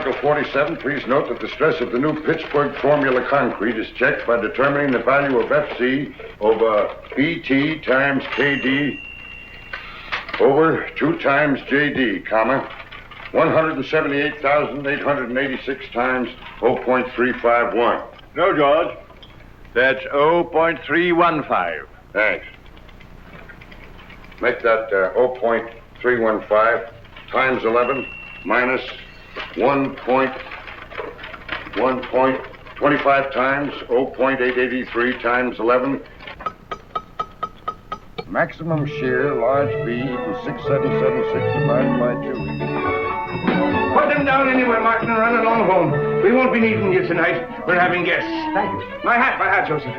Article 47, please note that the stress of the new Pittsburgh formula concrete is checked by determining the value of FC over BT times KD over 2 times JD, comma, 178,886 times 0.351. No, George. That's 0.315. Thanks. Make that 0.315 times 11 minus 1.25 times 0.883 times 11. Maximum shear, large B, equals 6776 divided by 2. Put them down anywhere, Martin, and run along home. We won't be needing you tonight. We're having guests. Thank you. My hat, Joseph.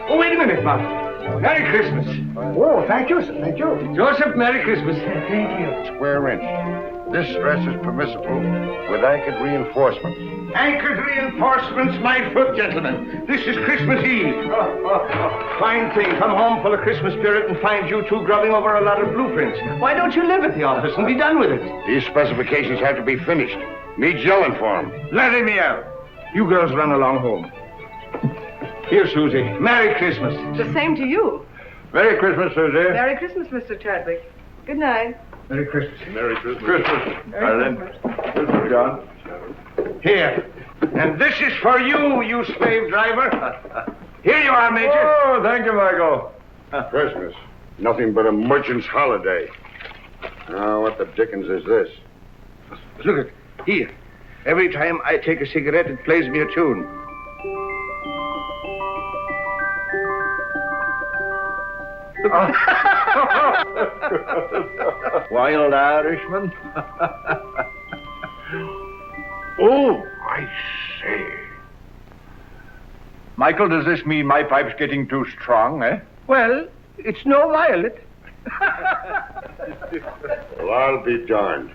Oh, wait a minute, Martin. Merry Christmas. Oh, thank you, sir. Thank you. Joseph, Merry Christmas. Thank you. Square inch. This stress is permissible with anchored reinforcements. Anchored reinforcements, my foot, gentlemen. This is Christmas Eve. Fine thing. Come home full of Christmas spirit and find you two grubbing over a lot of blueprints. Why don't you live at the office and be done with it? These specifications have to be finished. Needs yelling for them. Let me out. You girls run along home. Here, Susie. Merry Christmas. The same to you. Merry Christmas, Susie. Merry Christmas, Mr. Chadwick. Good night. Merry Christmas. Merry Christmas. Christmas, John. Here. And this is for you, you slave driver. Here you are, Major. Oh, thank you, Michael. Christmas. Nothing but a merchant's holiday. Now, what the dickens is this? Look at here. Every time I take a cigarette, it plays me a tune. Wild Irishman. Oh, I say. Michael, does this mean my pipe's getting too strong, eh? Well, it's no violet. Well, I'll be darned.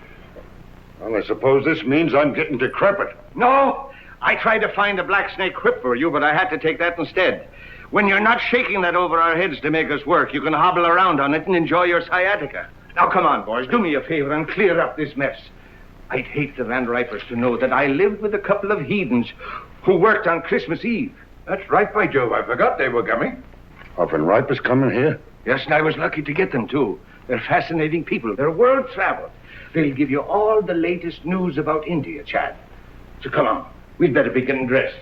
Well, I suppose this means I'm getting decrepit. No, I tried to find a black snake whip for you, but I had to take that instead. When you're not shaking that over our heads to make us work, you can hobble around on it and enjoy your sciatica. Now, come on, boys, do me a favor and clear up this mess. I'd hate the Van Ripers to know that I lived with a couple of heathens who worked on Christmas Eve. That's right, by Jove. I forgot they were coming. Van Ripers coming here? Yes, and I was lucky to get them, too. They're fascinating people. They're world traveled. They'll give you all the latest news about India, Chad. So come on. We'd better be getting dressed.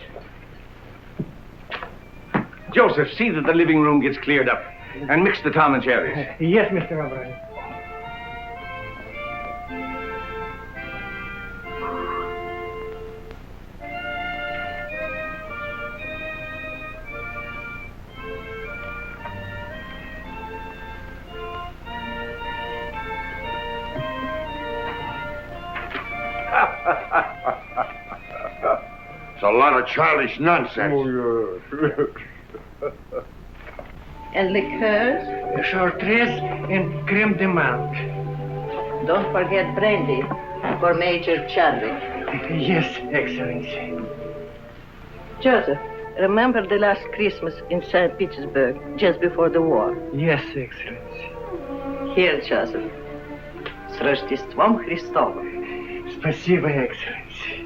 Joseph, see that the living room gets cleared up. And mix the Tom and Jerry's. Yes, Mr. Aubrey. It's a lot of childish nonsense. Oh, yes. And liqueurs? Chartreuse and creme de menthe. Don't forget brandy for Major Chadwick. Yes, Excellency. Joseph, remember the last Christmas in St. Petersburg, just before the war? Yes, Excellency. Here, Joseph. С Рождеством Христовым. Спасибо, Excellency.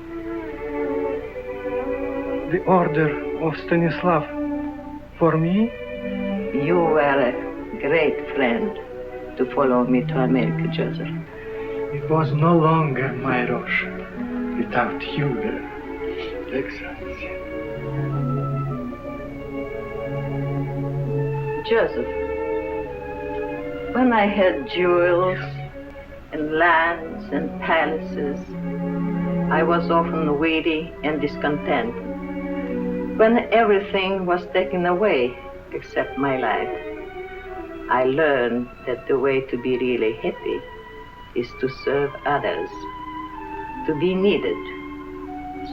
The order of Stanislav for me? You were a great friend to follow me to America, Joseph. It was no longer my Russia without you there, Excellency. Joseph, when I had jewels and lands and palaces, I was often weary and discontent. When everything was taken away except my life, I learned that the way to be really happy is to serve others, to be needed.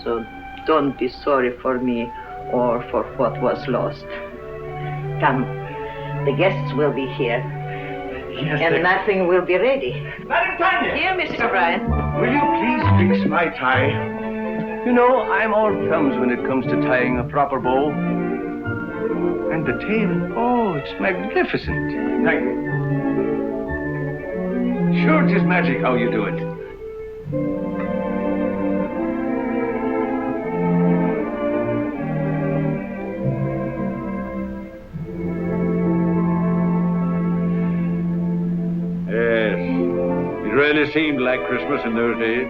So don't be sorry for me or for what was lost. Come, the guests will be here. Yes, And nothing will be ready. Madam Tanya! Here, Mr. O'Brien. Will you please fix my tie? You know, I'm all thumbs when it comes to tying a proper bow. And the tail, oh, it's magnificent. Thank you. Sure, it's just magic how you do it. really seemed like Christmas in those days.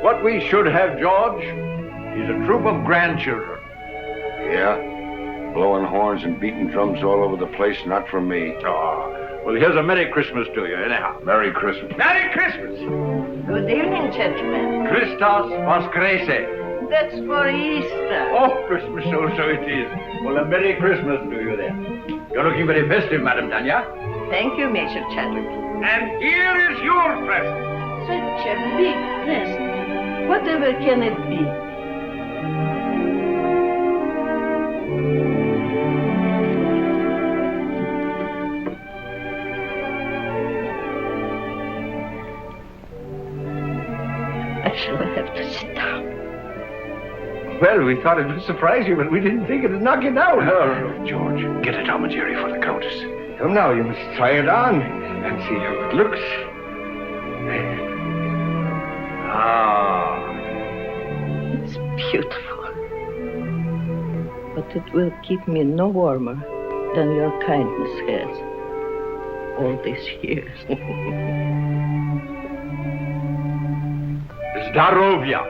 What we should have, George, is a troop of grandchildren. Yeah? Blowing horns and beating drums all over the place, not for me. Oh, well, here's a Merry Christmas to you, anyhow. Merry Christmas. Merry Christmas! Good evening, gentlemen. Christos Voskreset. That's for Easter. Oh, Christmas, so it is. Well, a Merry Christmas to you then. You're looking very festive, Madam Tanya. Thank you, Major Chadwick. And here is your present. Such a big present. Whatever can it be? I shall have to sit down. Well, we thought it would surprise you, but we didn't think it'd knock you down. No, George, get a Tom and Jerry for the Countess. Come now, you must try it on and see how it looks. Ah. It's beautiful. But it will keep me no warmer than your kindness has all these years. Zdarovia.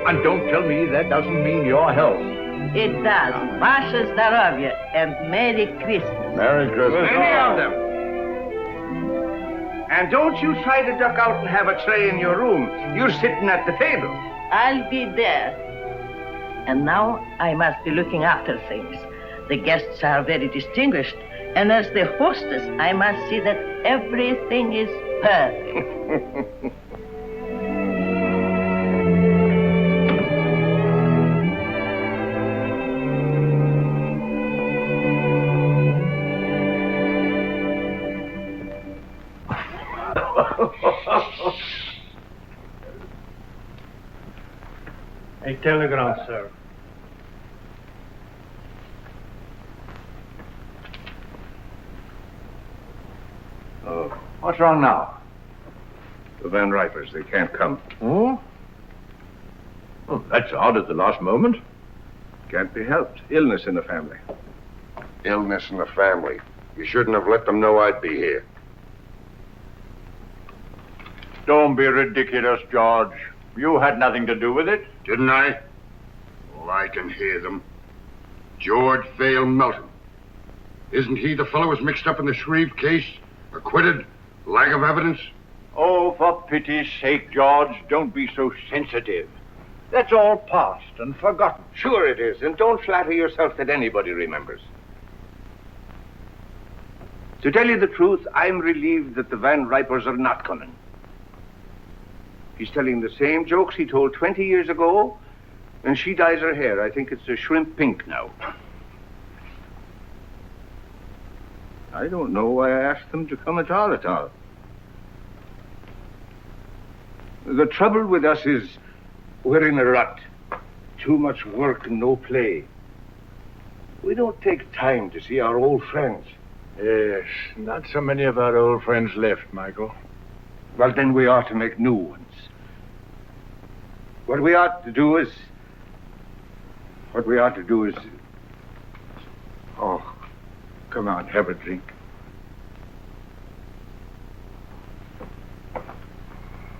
And don't tell me that doesn't mean your health. It does. Vasha Zdarovya and Merry Christmas. Merry Christmas. Many of them. And don't you try to duck out and have a tray in your room. You're sitting at the table. I'll be there. And now I must be looking after things. The guests are very distinguished, and as the hostess, I must see that everything is perfect. A telegram, sir. Oh, what's wrong now? The Van Ripers, they can't come. Oh? Oh, that's odd at the last moment. Can't be helped. Illness in the family. Illness in the family. You shouldn't have let them know I'd be here. Don't be ridiculous, George. You had nothing to do with it. Didn't I? Oh, I can hear them. George Vale Melton. Isn't he the fellow who's mixed up in the Shreve case? Acquitted? Lack of evidence? Oh, for pity's sake, George, don't be so sensitive. That's all past and forgotten. Sure it is, and don't flatter yourself that anybody remembers. To tell you the truth, I'm relieved that the Van Ripers are not coming. He's telling the same jokes he told 20 years ago, and she dyes her hair. I think it's a shrimp pink now. I don't know why I asked them to come at all. The trouble with us is we're in a rut. Too much work and no play. We don't take time to see our old friends. Yes, not so many of our old friends left, Michael. Well, then we ought to make new ones. What we ought to do is... Oh, come on, have a drink.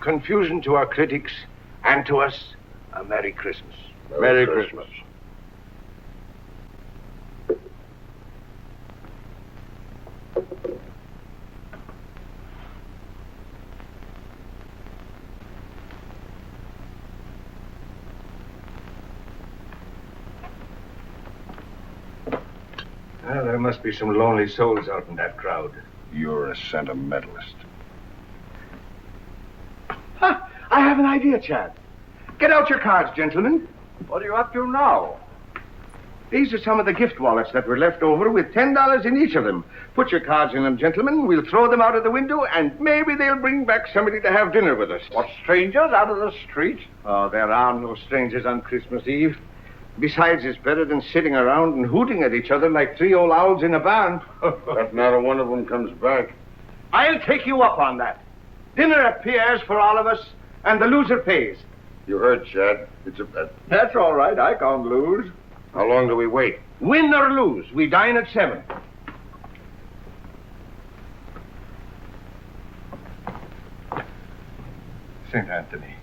Confusion to our critics and to us, a Merry Christmas. Merry Christmas. Well, there must be some lonely souls out in that crowd. You're a sentimentalist. Ha! I have an idea, Chad. Get out your cards, gentlemen. What are you up to now? These are some of the gift wallets that were left over with $10 in each of them. Put your cards in them, gentlemen. We'll throw them out of the window, and maybe they'll bring back somebody to have dinner with us. What, strangers out of the street? Oh, there are no strangers on Christmas Eve. Besides, it's better than sitting around and hooting at each other like three old owls in a barn. If not one of them comes back. I'll take you up on that. Dinner at Pierre's for all of us, and the loser pays. You heard, Chad. It's a bet. That's all right. I can't lose. How long do we wait? Win or lose, we dine at 7. St. Anthony,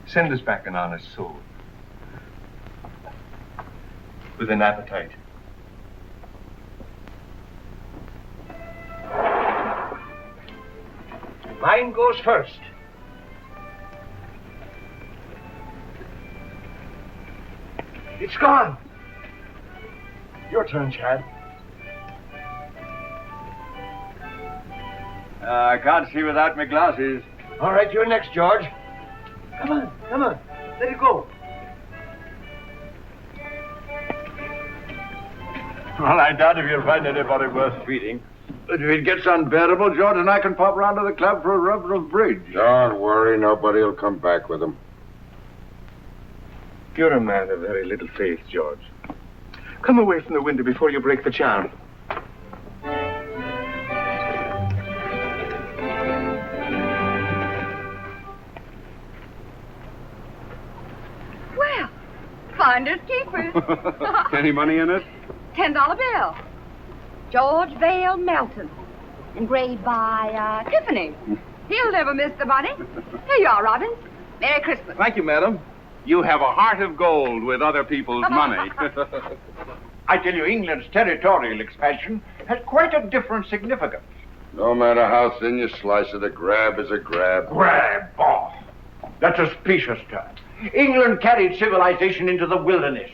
send us back an honest soul. With an appetite. Mine goes first. It's gone. Your turn, Chad. I can't see without my glasses. All right, you're next, George. Come on, come on. Let it go. Well, I doubt if you'll find anybody worth feeding. But if it gets unbearable, George and I can pop round to the club for a rubber of bridge. Don't worry, nobody will come back with him. You're a man of very little faith, George. Come away from the window before you break the charm. Well, finders keepers. Any money in it? $10 bill. George Vale Melton. Engraved by Tiffany. He'll never miss the money. Here you are, Robin. Merry Christmas. Thank you, madam. You have a heart of gold with other people's money. I tell you, England's territorial expansion has quite a different significance. No matter how thin you slice it, a grab is a grab. Grab, oh, that's a specious term. England carried civilization into the wilderness.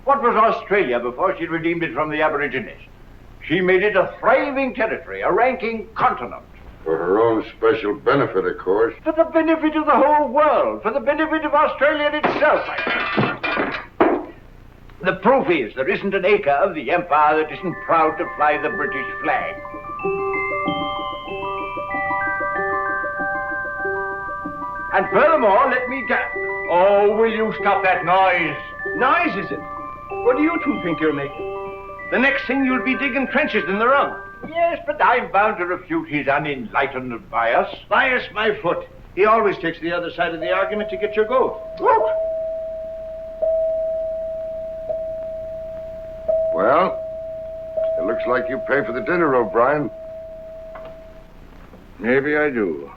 What was Australia before she redeemed it from the Aborigines? She made it a thriving territory, a ranking continent. For her own special benefit, of course. For the benefit of the whole world, for the benefit of Australia itself. The proof is there isn't an acre of the empire that isn't proud to fly the British flag. And furthermore, let me Oh, will you stop that noise? Noise, is it? What do you two think you're making? The next thing you'll be digging trenches in the rug. Yes, but I'm bound to refute his unenlightened bias. Bias my foot. He always takes the other side of the argument to get your goat. Look. Well, it looks like you pay for the dinner, O'Brien. Maybe I do.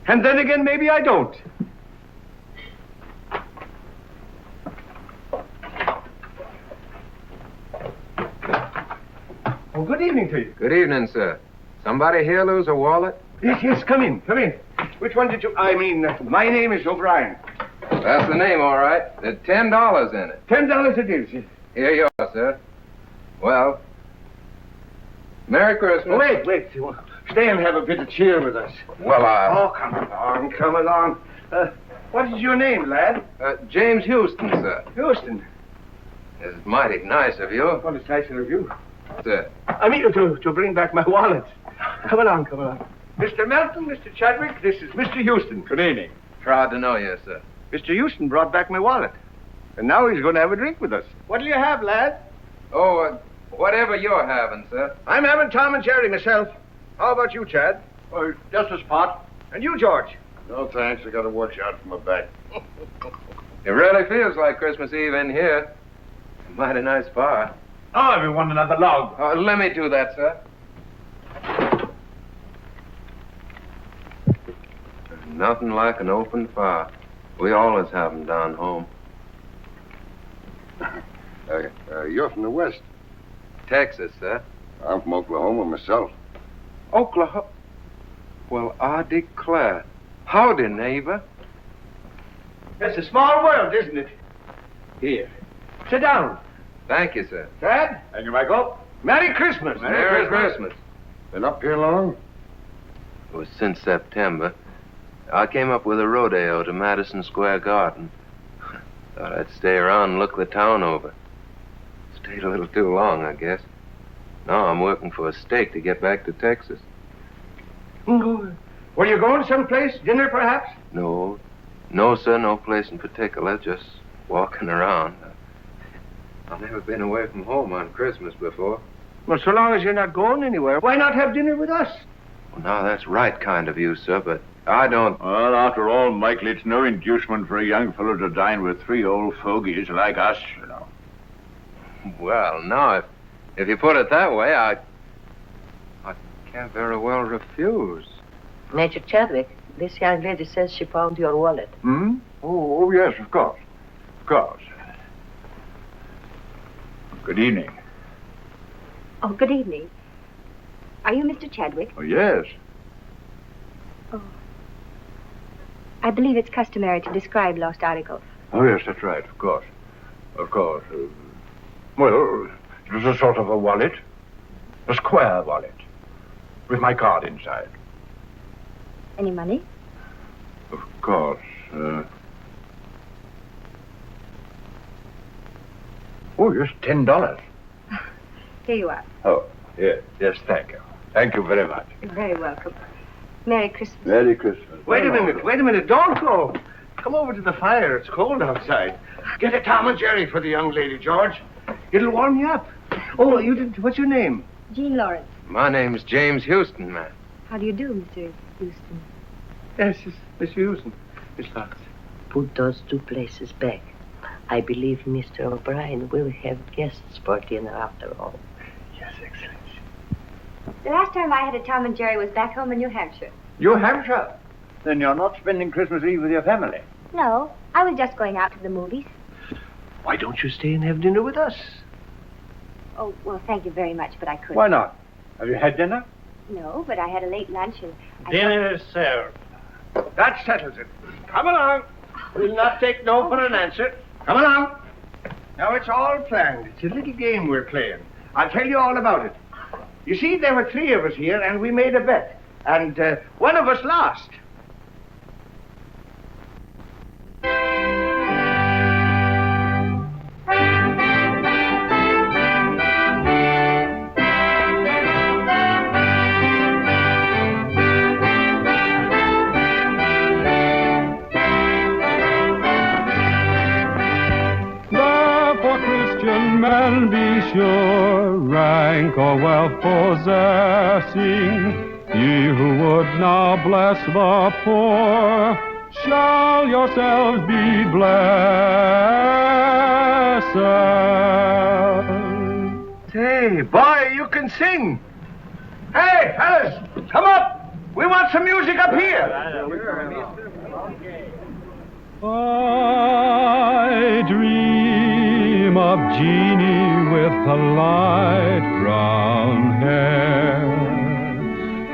And then again, maybe I don't. Oh, good evening to you. Good evening, sir. Somebody here lose a wallet? Yes, yes, come in, come in. Which one did you... my name is O'Brien. That's the name, all right. There's $10 in it. $10 it is. Here you are, sir. Well, Merry Christmas. Wait. Stay and have a bit of cheer with us. Well, Oh, come along. What is your name, lad? James Houston, sir. Houston. It's mighty nice of you. Well, it's nicer of you. Sir. I mean to bring back my wallet. Come along. Mr. Melton, Mr. Chadwick, this is Mr. Houston. Good evening. Proud to know you, sir. Mr. Houston brought back my wallet. And now he's going to have a drink with us. What'll you have, lad? Oh, whatever you're having, sir. I'm having Tom and Jerry myself. How about you, Chad? Oh, just a spot. And you, George? No, thanks. I got to watch out for my back. It really feels like Christmas Eve in here. Mighty nice fire. Oh, everyone another log. Oh, let me do that, sir. Nothing like an open fire. We always have them down home. You're from the West. Texas, sir. I'm from Oklahoma myself. Oklahoma? Well, I declare. Howdy, neighbor. It's a small world, isn't it? Here. Sit down. Thank you, sir. Chad? And you, Michael? Merry Christmas. Merry Christmas. Been up here long? It was since September. I came up with a rodeo to Madison Square Garden. Thought I'd stay around and look the town over. Stayed a little too long, I guess. Now I'm working for a stake to get back to Texas. Were you going someplace? Dinner, perhaps? No, sir, no place in particular. Just walking around. I've never been away from home on Christmas before. Well, so long as you're not going anywhere, why not have dinner with us? Well, now, that's right kind of you, sir, but I don't... Well, after all, Michael, it's no inducement for a young fellow to dine with three old fogies like us, you know. Well, no, if you put it that way, I can't very well refuse. Major Chadwick, this young lady says she found your wallet. Hmm? Oh, yes, of course. Of course. Good evening. Oh, good evening. Are you Mr. Chadwick? Oh, yes. Oh. I believe it's customary to describe lost articles. Oh, yes, that's right, of course. Of course. Well, it was a sort of a wallet. A square wallet. With my card inside. Any money? Of course. Oh, yes, $10. Here you are. Oh, yes, thank you. Thank you very much. You're very welcome. Merry Christmas. Merry Christmas. Wait a minute. Don't go. Come over to the fire. It's cold outside. Get a Tom and Jerry for the young lady, George. It'll warm you up. Oh, you didn't. What's your name? Jean Lawrence. My name's James Houston, ma'am. How do you do, Mr. Houston? Yes, Miss Houston. Miss Lawrence. Put those two places back. I believe Mr. O'Brien will have guests for dinner after all. Yes, Excellency. The last time I had a Tom and Jerry was back home in New Hampshire. New Hampshire? Then you're not spending Christmas Eve with your family? No, I was just going out to the movies. Why don't you stay and have dinner with us? Oh, well, thank you very much, but I couldn't. Why not? Have you had dinner? No, but I had a late lunch and Dinner is served. That settles it. Come along. We'll not take no for an answer. Come along. Now, it's all planned. It's a little game we're playing. I'll tell you all about it. You see, there were 3 of us here, and we made a bet. And one of us lost. Man, be sure, rank or wealth possessing, ye who would now bless the poor, shall yourselves be blessed. Hey, boy, you can sing. Hey, fellas, come up. We want some music up here. I dream of Jeannie with the light brown hair,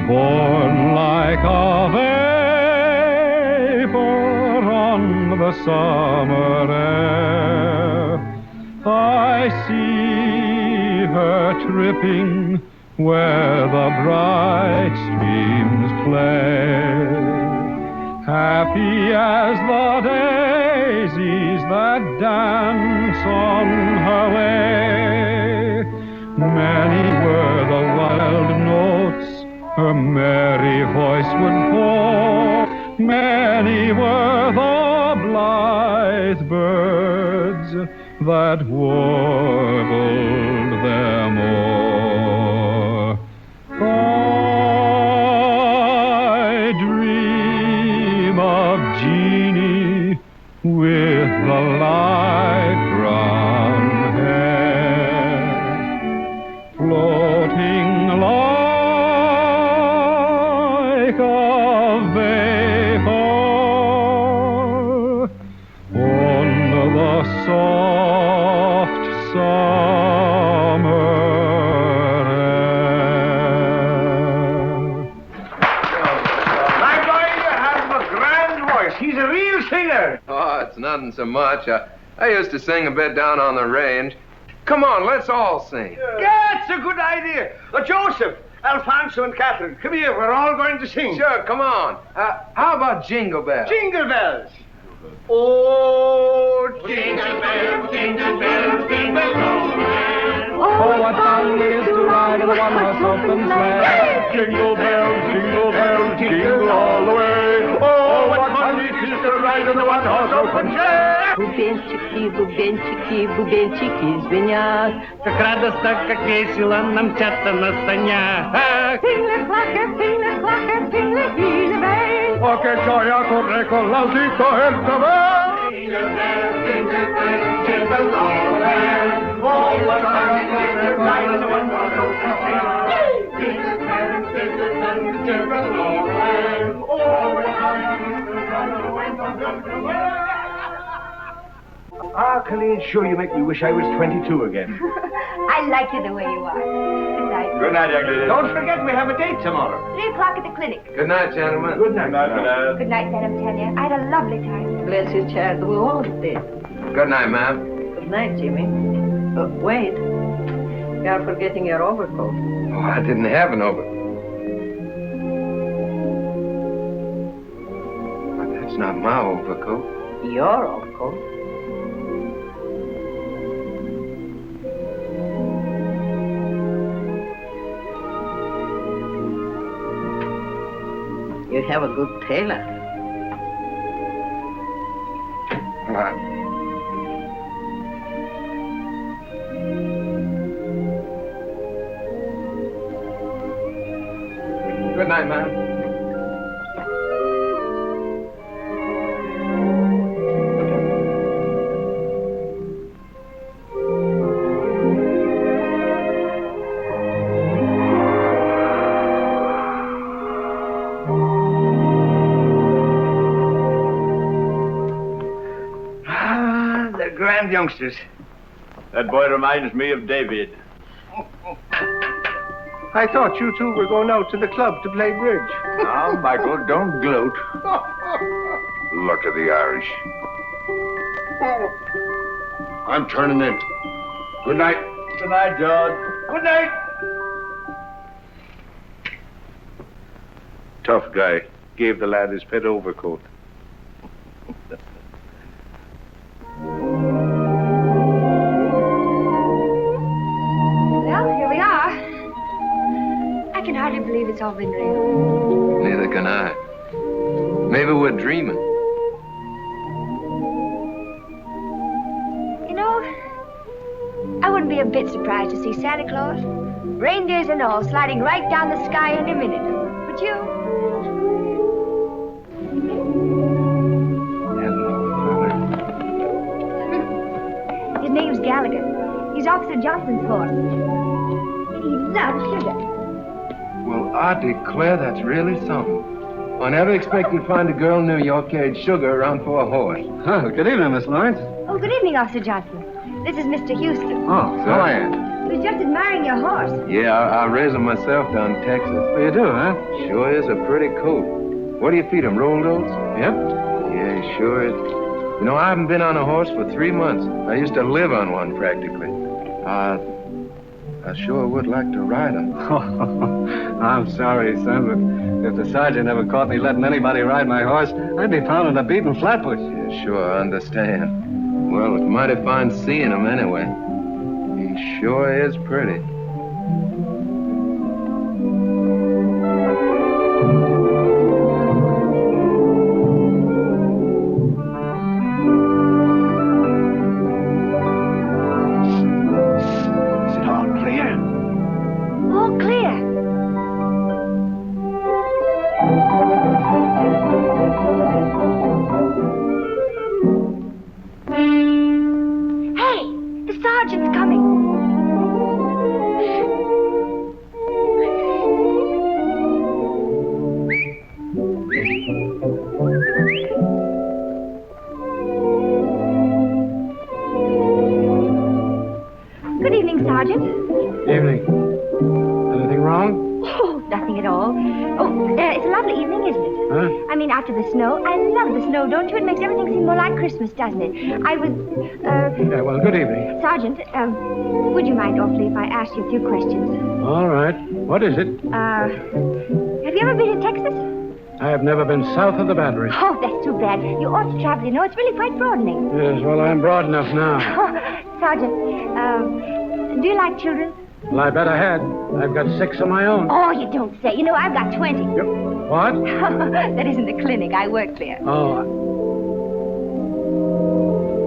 born like a vapor on the summer air. I see her tripping where the bright streams play, happy as the daisies that dance on her way. Many were the wild notes her merry voice would pour, many were the blithe birds that warbled them o'er. I dream of Jeannie with the light brown hair, floating like a vapor on the soft summer air. My boy, you have a grand voice. He's a real singer. Oh, it's nothing so much. I used to sing a bit down on the range. Come on, let's all sing. Yeah, it's a good idea. Joseph, Alfonso, and Catherine, come here. We're all going to sing. Sure, come on. How about Jingle Bells? Jingle bells. Oh, jingle bells, jingle bells, jingle all the way. Oh, what fun it is to ride in a one-horse open sleigh. Jingle bells, jingle all the way. Oh, what fun it is to ride in the one-horse open sleigh. Бубенчики, бубенчики, бубенчики звенят. Как радостно, как весело нам мчатся на санях. Tingle-clacker, Oh, che gioia corre con l'autito e il cavallo. Jingle bells, jingle all the way. Oh, what fun it is to ride in the one-horse open sleigh. Jingle bells, jingle all the way. Colleen, sure you make me wish I was 22 again. I like you the way you are. Good night. Good night, young lady. Don't forget, we have a date tomorrow. 3 o'clock at the clinic. Good night, gentlemen. Good night. Good night, Madam Tanya. I had a lovely time. Bless you, child. We all did. Good night, ma'am. Good night, Jimmy. Wait. You are forgetting your overcoat. Oh, I didn't have an overcoat. But that's not my overcoat. Your overcoat? You have a good tailor. Good night, ma'am. They're grand youngsters. That boy reminds me of David. I thought you two were going out to the club to play bridge. Now, Michael, don't gloat. Luck of the Irish. I'm turning in. Good night. Good night, George. Good night. Tough guy. Gave the lad his pet overcoat. Well, here we are. I can hardly believe it's all been real. Neither can I. Maybe we're dreaming. You know, I wouldn't be a bit surprised to see Santa Claus, reindeers and all, sliding right down the sky any minute. Would you? His name's Gallagher. He's Officer Johnson's horse. He loves sugar. Well, I declare that's really something. I never expected to find a girl in New York carried sugar around for a horse. Oh, good evening, Miss Lawrence. Oh, good evening, Officer Johnson. This is Mr. Houston. Oh, So I am. He was just admiring your horse. Yeah, I raised him myself down in Texas. Well, you do, huh? Sure is a pretty coat. What do you feed him, rolled oats? Yep. Yeah, he sure is. You know, I haven't been on a horse for 3 months. I used to live on one practically. I sure would like to ride him. I'm sorry, son, but if the sergeant ever caught me letting anybody ride my horse, I'd be found in a beaten flatbush. Yeah, sure, I understand. Well, it's mighty fine seeing him anyway. He sure is pretty. Is it all clear? All clear. Hey, the sergeant's coming. Good evening, Sergeant. Evening. Anything wrong? Oh, nothing at all. Oh, it's a lovely evening, isn't it? Huh? I mean, after the snow. I love the snow, don't you? It makes everything seem more like Christmas, doesn't it? I was, Yeah, well, good evening. Sergeant, would you mind awfully if I asked you a few questions? All right. What is it? Have you ever been to Texas? I have never been south of the Battery. Oh, that's too bad. You ought to travel, you know. It's really quite broadening. Yes, well, I'm broad enough now. Sergeant, do you like children? Well, I bet I had. I've got 6 of my own. Oh, you don't say. You know, I've got 20. What? That isn't the clinic. I work there. Oh,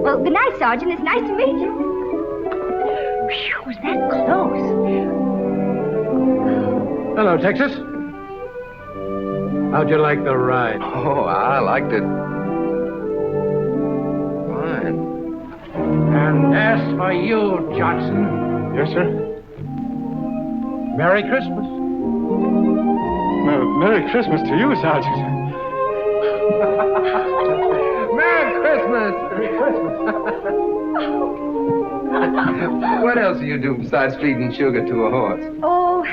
Well, good night, Sergeant. It's nice to meet you. Phew, was that close? hello, Texas. How'd you like the ride? Oh, I liked it. Fine. And as for you, Johnson. Yes, sir? Merry Christmas. Merry Christmas to you, Sergeant. Merry Christmas! Merry Christmas. What else do you do besides feeding sugar to a horse? Oh,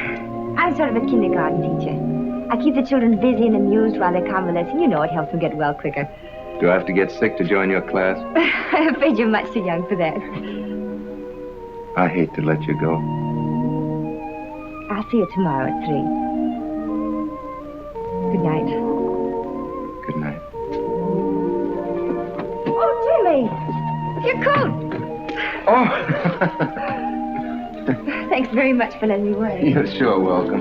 I'm sort of a kindergarten teacher. I keep the children busy and amused while they're convalescing. You know, it helps them get well quicker. Do I have to get sick to join your class? I'm afraid you're much too young for that. I hate to let you go. I'll see you tomorrow at 3. Good night. Good night. Oh, Jimmy! Your coat! Oh! Thanks very much for letting me wear it. You're sure welcome.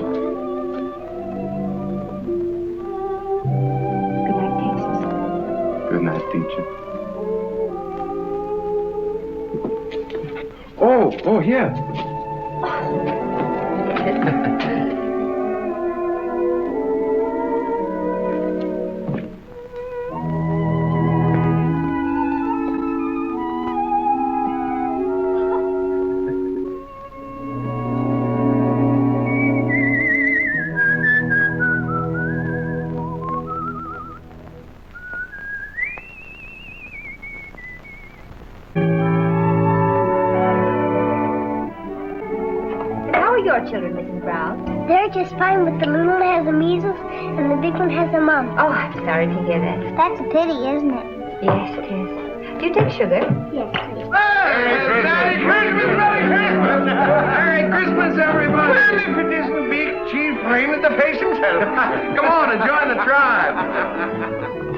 Good night, Texas. Good night, teacher. Oh, here. Your children, Mrs. Brown? They're just fine, but the little one has the measles and the big one has the mumps. Oh, I'm sorry to hear that. That's a pity, isn't it? Yes, it is. Do you take sugar? Yes, please. Merry Christmas! Merry Christmas! Merry Christmas, everybody! Well, if it isn't Big Chief Rain in the face himself. Come on and join the tribe.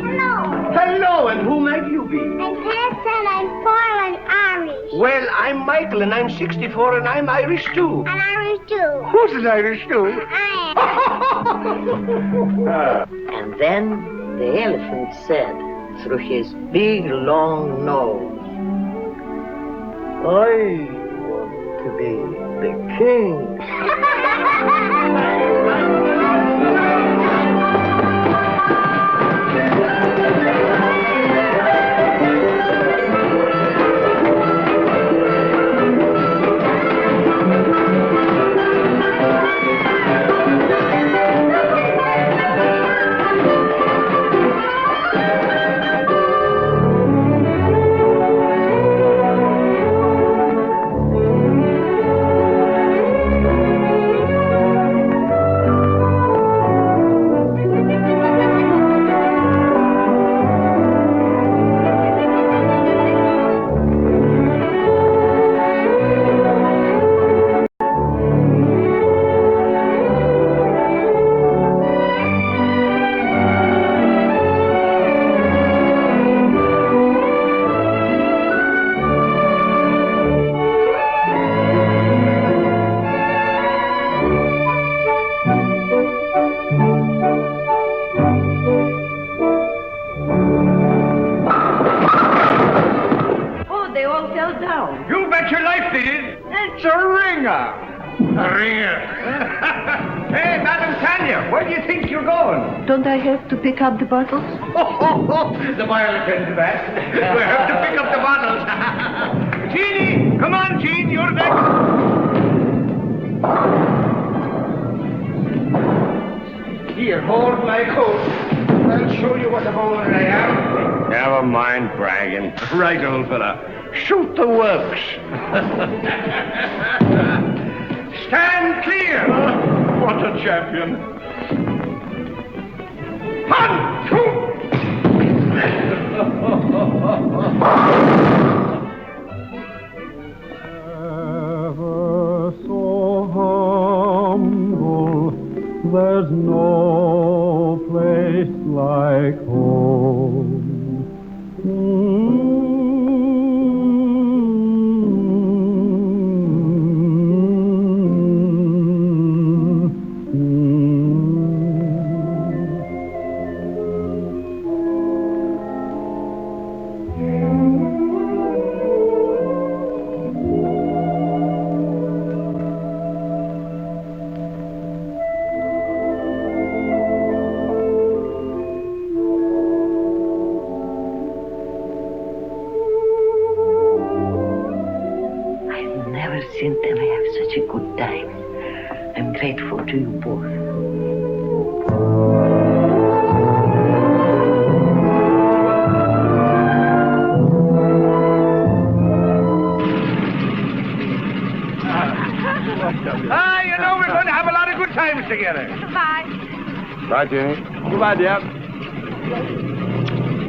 Hello. Hello, and who might you be? I'm Pat and I'm 4 and Irish. Well, I'm Michael, and I'm 64, and I'm Irish, too. And Irish too. Who's an Irish, too? I And then the elephant said through his big long nose, I want to be the king. You bet your life they did. It's a ringer. A ringer. Hey, Madam Tanya, where do you think you're going? Don't I have to pick up the bottles? The boy'll attend to that. We have to pick up the bottles. Jeannie, come on, Jean, you're next. Here, hold my coat. I'll show you what a bowler I am. Never mind bragging. Right, old fella. Shoot the works. Stand clear. What a champion. 1, 2. Ever so humble, there's no place like home. Seen them have such a good time. I'm grateful to you both. You know we're going to have a lot of good times together. Bye. Bye, Jenny. Goodbye, dear.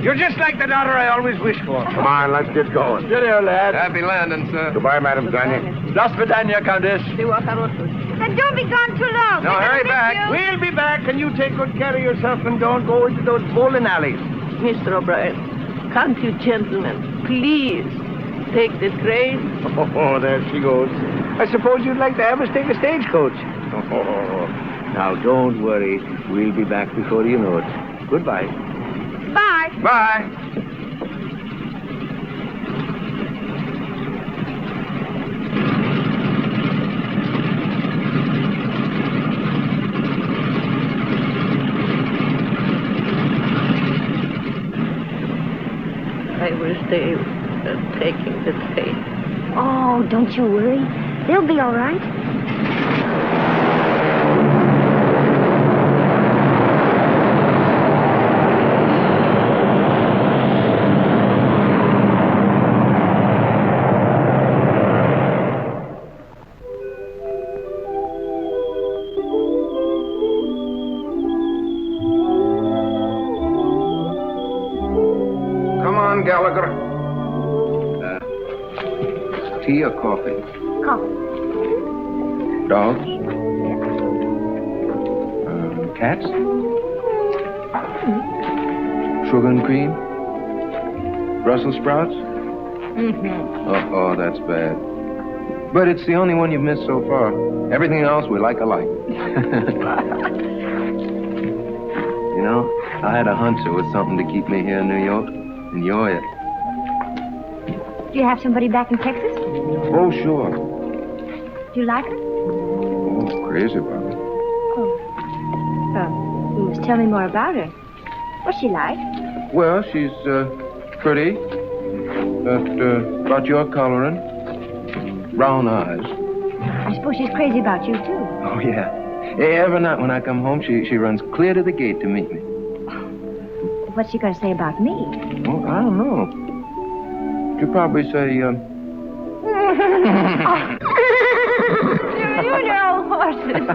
You're just like the daughter I always wished for. Come on, let's get going. Cheerio, lad. Happy landing, sir. Goodbye, Madam Tanya. Das Vidania, Countess. And don't be gone too long. No, hurry back. We'll be back, and you take good care of yourself and don't go into those bowling alleys. Mr. O'Brien, can't you gentlemen please take the train? Oh, there she goes. I suppose you'd like to have us take a stagecoach. Oh, now, don't worry. We'll be back before you know it. Goodbye. Bye. Bye. I will stay taking the train. Oh, don't you worry. They'll be all right. Come on, Gallagher. Tea or coffee? Coffee. Dogs? Cats? Sugar and cream? Brussels sprouts? Oh, that's bad. But it's the only one you've missed so far. Everything else we like alike. You know, I had a hunch there was something to keep me here in New York, and you're it. Do you have somebody back in Texas? Oh, sure. Do you like her? Oh, crazy about it. Tell me more about her. What's she like? Well, she's pretty. About your coloring. Brown eyes. I suppose she's crazy about you, too. Oh, yeah. Every night when I come home, she runs clear to the gate to meet me. What's she going to say about me? Well, I don't know. She'll probably say, You know horses.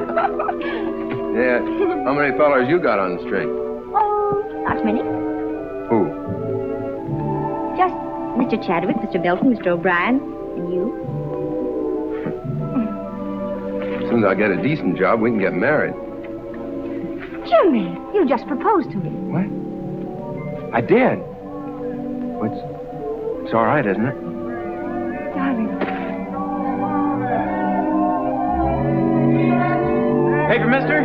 Yeah. How many fellers you got on the street? Oh, not many. Who? Just Mr. Chadwick, Mr. Belton, Mr. O'Brien, and you. As soon as I get a decent job, we can get married. Jimmy, you just proposed to me. What? I did. Well, it's all right, isn't it? Darling. Paper, mister?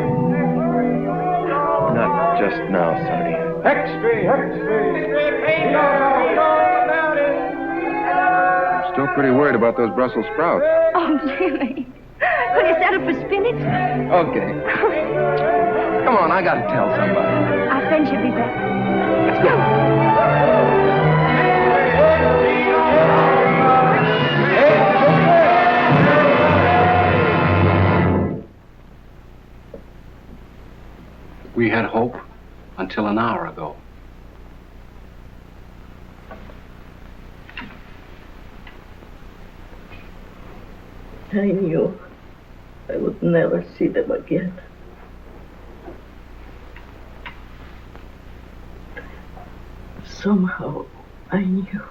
Not just now, Sonny. Extra. I'm still pretty worried about those Brussels sprouts. Oh, Jimmy. Will you settle for spinach? Okay. Come on, I gotta tell somebody. Our friend should be back. Let's go. We had hope until an hour ago. I knew I would never see them again. Somehow, I knew.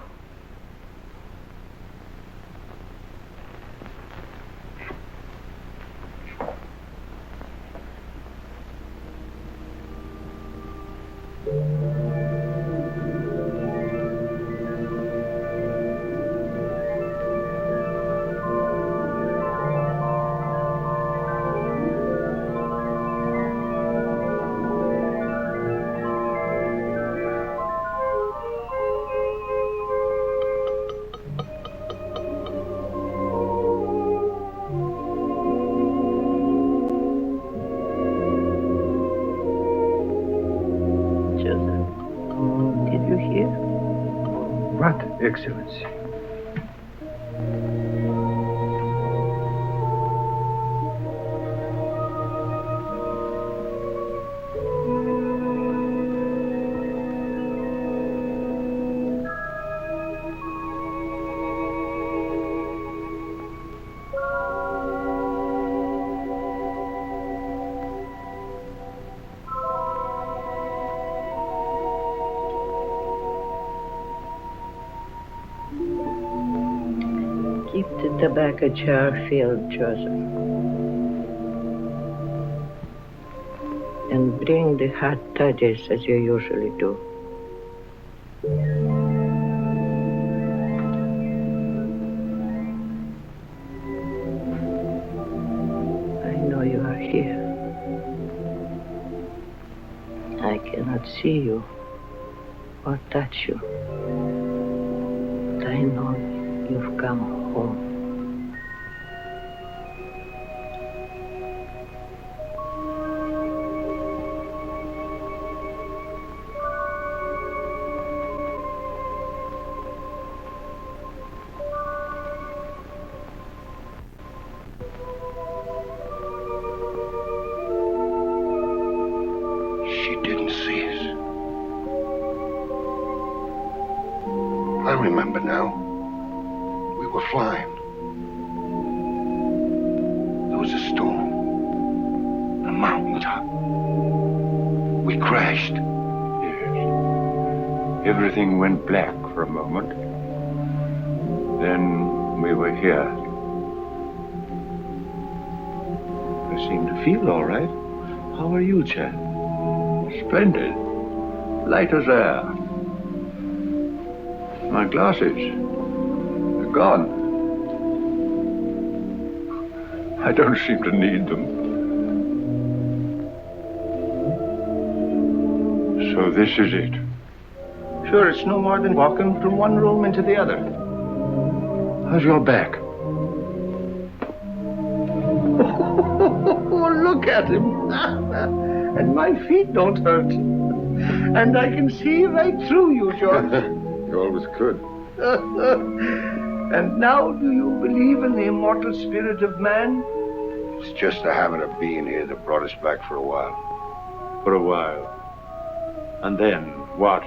What, Excellency? the baggage airfield, Joseph. And bring the hot toddies as you usually do. I know you are here. I cannot see you or touch you. But I know you've come home. She didn't see us. I remember now. We were flying. There was a storm. A mountaintop. We crashed. Yes. Everything went black for a moment. Then we were here. I seem to feel all right. How are you, Chad? Splendid. Light as air. My glasses. They're gone. I don't seem to need them. So this is it. Sure, it's no more than walking from one room into the other. How's your back? Oh, look at him. And my feet don't hurt. And I can see right through you, George. You always could. And now do you believe in the immortal spirit of man? It's just the habit of being here that brought us back for a while. For a while. And then what?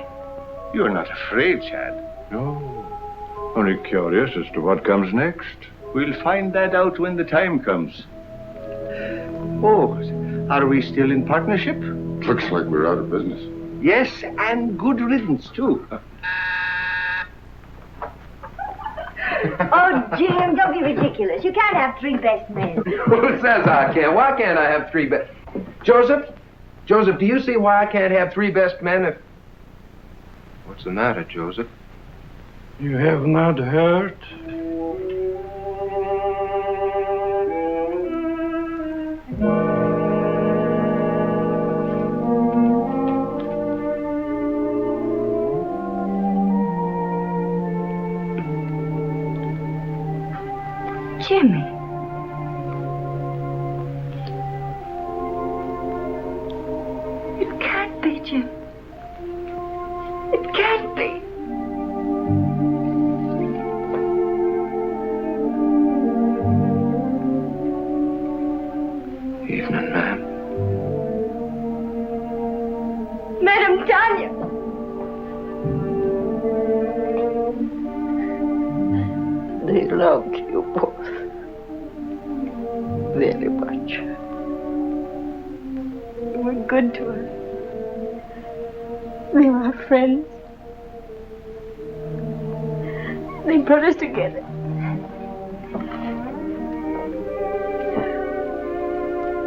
You're not afraid, Chad. No. Only curious as to what comes next. We'll find that out when the time comes. Oh, are we still in partnership? Looks like we're out of business. Yes, and good riddance, too. Oh, Jim, don't be ridiculous. You can't have three best men. Who says I can't? Why can't I have three best... Joseph, do you see why I can't have three best men if... What's the matter, Joseph? You have not heard? Jimmy. It can't be, Jim. It can't be. Evening, ma'am. Madam Tanya. They loved you both very much. You were good to us. We were friends. They brought us together.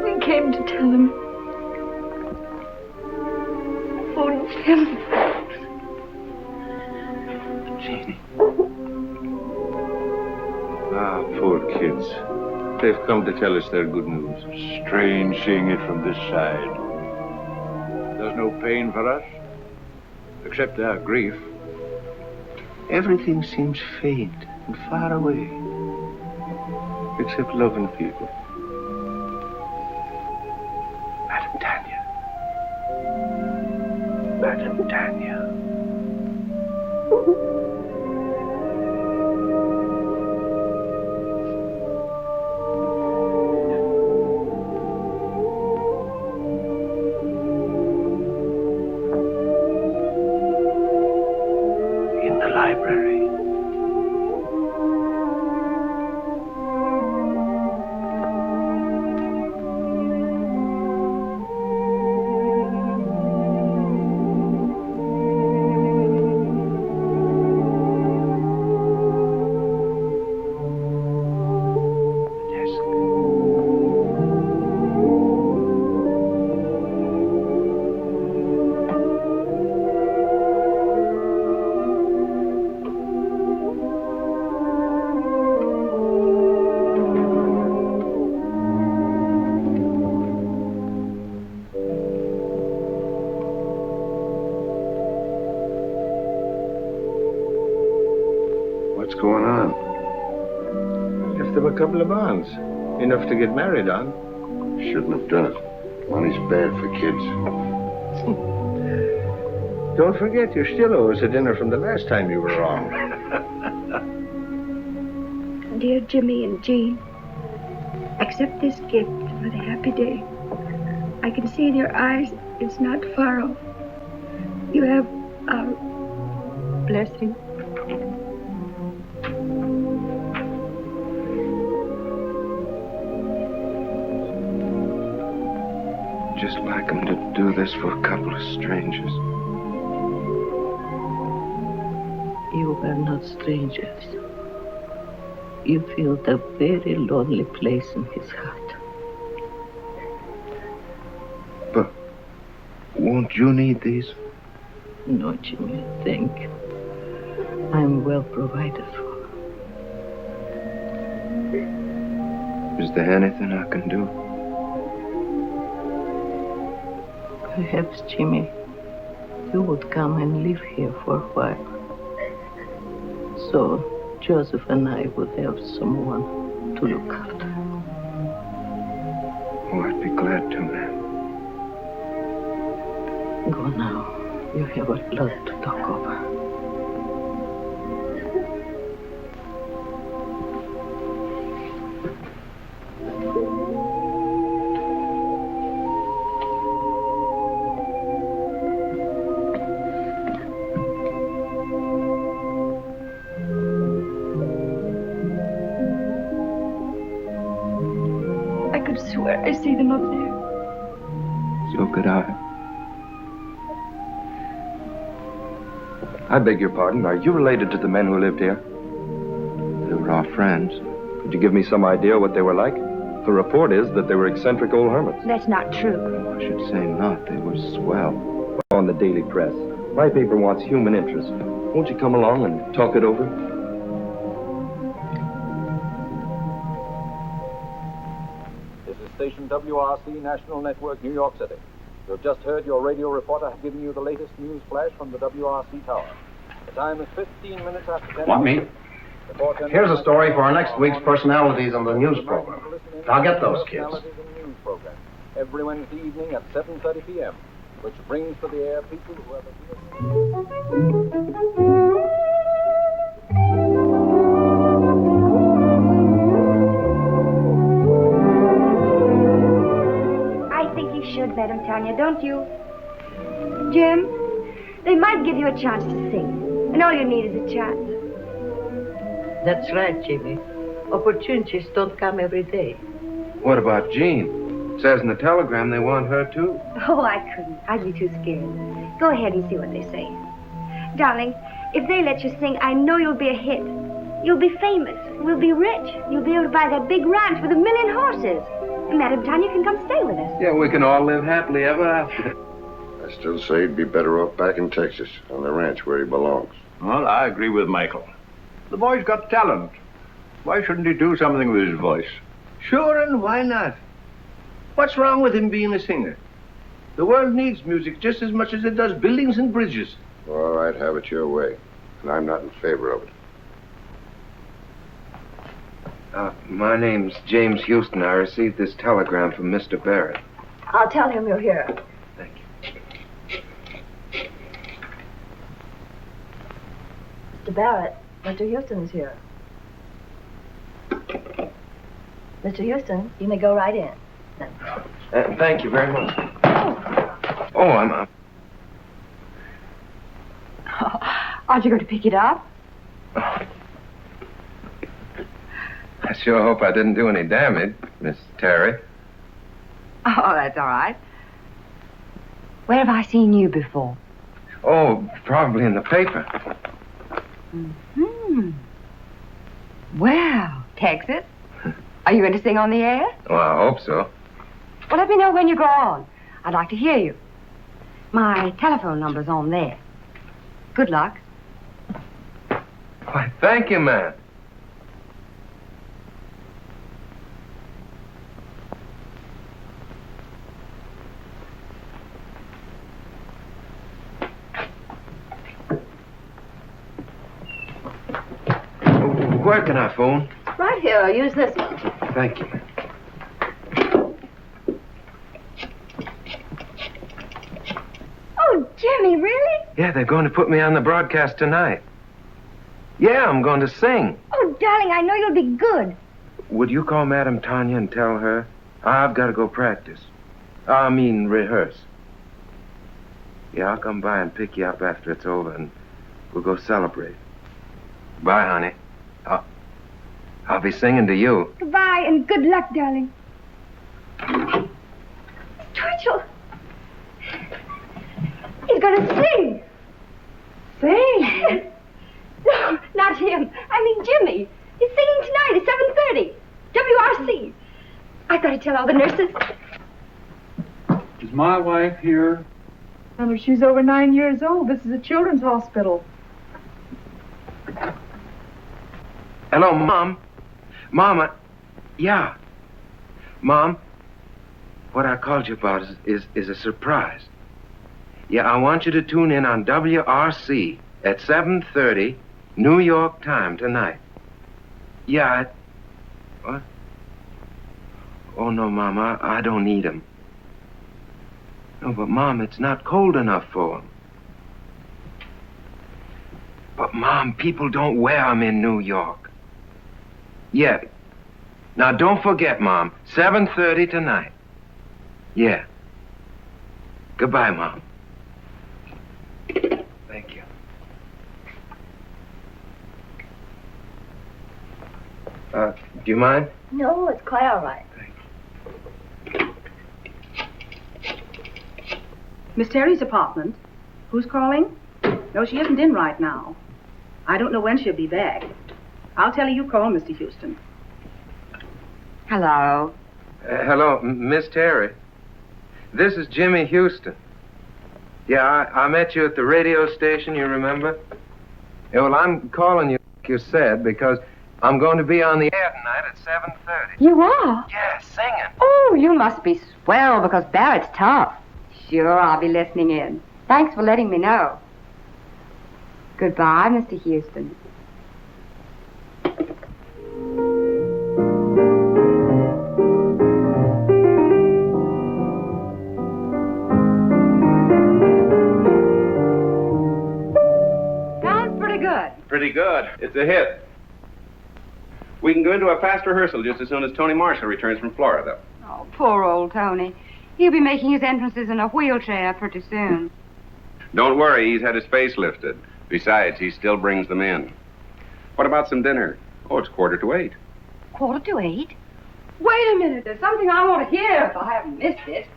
We came to tell them. Oh, Jim. Jeannie. Ah, poor kids. They've come to tell us their good news. Strange seeing it from this side. There's no pain for us, except our grief. Everything seems faint and far away, except loving people. Madam Tanya. Madam Tanya. In the library. couple of bonds. Enough to get married on. Shouldn't have done it. Money's bad for kids. Don't forget, you still owe us a dinner from the last time you were wrong. Dear Jimmy and Jean, accept this gift for the happy day. I can see in your eyes it's not far off. You have our blessing. Just like him to do this for a couple of strangers. You are not strangers. You feel the very lonely place in his heart. But won't you need these? No, Jimmy, thank you. I'm well provided for. Is there anything I can do? Perhaps, Jimmy, you would come and live here for a while. So Joseph and I would have someone to look after. Oh, I'd be glad to, ma'am. Go now. You have a lot to talk over. I could swear I see them up there. So could I. I beg your pardon. Are you related to the men who lived here? They were our friends. Could you give me some idea what they were like? The report is that they were eccentric old hermits. That's not true. I should say not. They were swell. On the daily press. My paper wants human interest. Won't you come along and talk it over? This is station WRC National Network, New York City. You have just heard your radio reporter giving you the latest news flash from the WRC tower. The time is 15 minutes after 10. Want me? Here's a story for our next week's personalities on the news program. I'll get those kids. News program every Wednesday evening at 7:30 p.m., which brings to the air people who have I think you should, Madam Tanya, don't you? Jim, they might give you a chance to sing, and all you need is a chance. That's right, Jimmy. Opportunities don't come every day. What about Jean? It says in the telegram they want her too. Oh, I couldn't. I'd be too scared. Go ahead and see what they say. Darling, if they let you sing, I know you'll be a hit. You'll be famous. We'll be rich. You'll be able to buy that big ranch with 1,000,000 horses. And Madam Tanya can come stay with us. Yeah, we can all live happily ever after. I still say he'd be better off back in Texas, on the ranch where he belongs. Well, I agree with Michael. The boy's got talent. Why shouldn't he do something with his voice? Sure, and why not? What's wrong with him being a singer? The world needs music just as much as it does buildings and bridges. All right, have it your way. And I'm not in favor of it. My name's James Houston. I received this telegram from Mr. Barrett. I'll tell him you're here. Thank you. Mr. Barrett, Mr. Houston is here. Mr. Houston, you may go right in. Thank you very much. Oh, I'm... Aren't you going to pick it up? I sure hope I didn't do any damage, Miss Terry. Oh, that's all right. Where have I seen you before? Oh, probably in the paper. Well, Texas. Are you going to sing on the air? Well, I hope so. Well, let me know when you go on. I'd like to hear you. My telephone number's on there. Good luck. Why, thank you, ma'am. Where can I phone? Right here. Use this one. Thank you. Oh, Jimmy, really? Yeah, they're going to put me on the broadcast tonight. Yeah, I'm going to sing. Oh, darling, I know you'll be good. Would you call Madame Tanya and tell her? I've got to go practice. I mean, rehearse. Yeah, I'll come by and pick you up after it's over, and we'll go celebrate. Bye, honey. I'll be singing to you. Goodbye, and good luck, darling. Twitchell! He's going to sing. Sing? No, not him. I mean Jimmy. He's singing tonight at 7:30. WRC. I've got to tell all the nurses. Is my wife here? Well, she's over 9 years old. This is a children's hospital. Hello, Mom. Mama. Yeah. Mom, what I called you about is a surprise. Yeah, I want you to tune in on WRC at 7:30 New York time tonight. Yeah, what? Oh, no, Mom, I don't need 'em. No, but, Mom, it's not cold enough for 'em. But, Mom, people don't wear 'em in New York. Yeah. Now, don't forget, Mom, 7:30 tonight. Yeah. Goodbye, Mom. Thank you. Do you mind? No, it's quite all right. Miss Terry's apartment. Who's calling? No, she isn't in right now. I don't know when she'll be back. I'll tell her you called, Mr. Houston. Hello. Hello, Miss Terry. This is Jimmy Houston. Yeah, I met you at the radio station, you remember? Yeah, well, I'm calling you, like you said, because I'm going to be on the air tonight at 7:30. You are? Yeah, singing. Oh, you must be swell because Barrett's tough. Sure, I'll be listening in. Thanks for letting me know. Goodbye, Mr. Houston. Sounds pretty good. Pretty good. It's a hit. We can go into a fast rehearsal just as soon as Tony Marshall returns from Florida. Oh, poor old Tony. He'll be making his entrances in a wheelchair pretty soon. Don't worry, he's had his face lifted. Besides, he still brings them in. What about some dinner? Oh, it's 7:45. 7:45? Wait a minute. There's something I want to hear if I haven't missed it.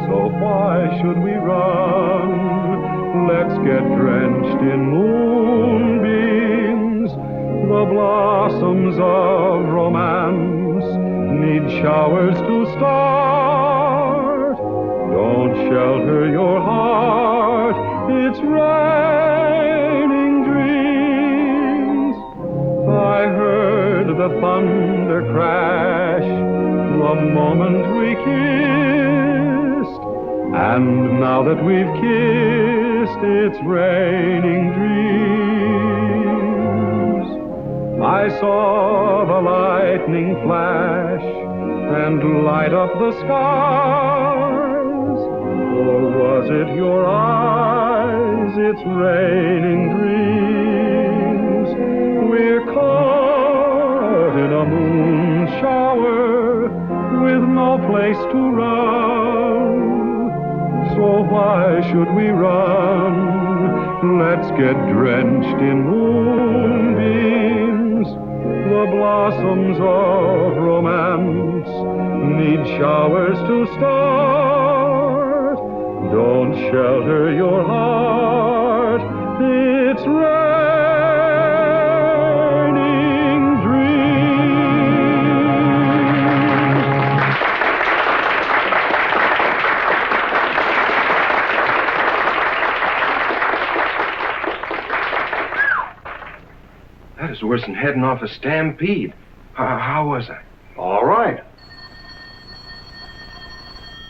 So why should we run? Let's get drenched in moonbeams. The blossoms of romance need showers to start. Don't shelter your heart, it's raining dreams. I heard the thunder crash the moment we kissed, and now that we've kissed, it's raining dreams. I saw the lightning flash and light up the skies, or was it your eyes? It's raining dreams. We're caught in a moon shower with no place to run. So why should we run? Let's get drenched in moonbeams. The blossoms of romance need showers to start. Don't shelter your heart, it's raining dreams. That is worse than heading off a stampede. How was I? All right.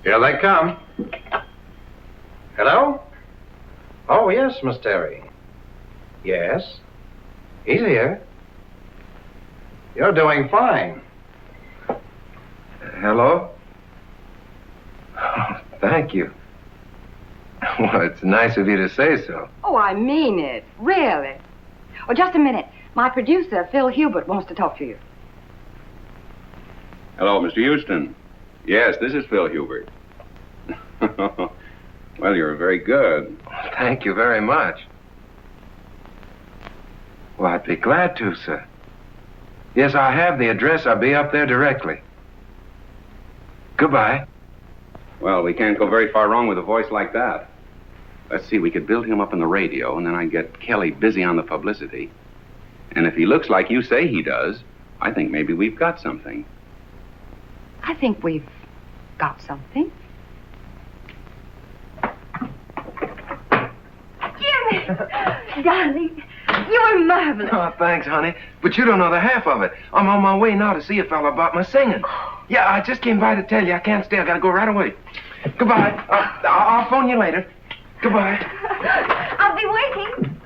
Here they come. Hello? Oh, yes, Miss Terry. Yes. He's here. You're doing fine. Hello? Oh, thank you. Well, it's nice of you to say so. Oh, I mean it. Really. Oh, just a minute. My producer, Phil Hubert, wants to talk to you. Hello, Mr. Houston. Yes, this is Phil Hubert. Well, you're very good. Thank you very much. Well, I'd be glad to, sir. Yes, I have the address. I'll be up there directly. Goodbye. Well, we can't go very far wrong with a voice like that. Let's see, we could build him up on the radio, and then I'd get Kelly busy on the publicity. And if he looks like you say he does, I think maybe we've got something. I think we've got something. Jimmy! Darling, you are marvelous. Oh, thanks, honey. But you don't know the half of it. I'm on my way now to see a fella about my singing. Yeah, I just came by to tell you I can't stay. I gotta go right away. Goodbye. I'll phone you later. Goodbye. I'll be waiting.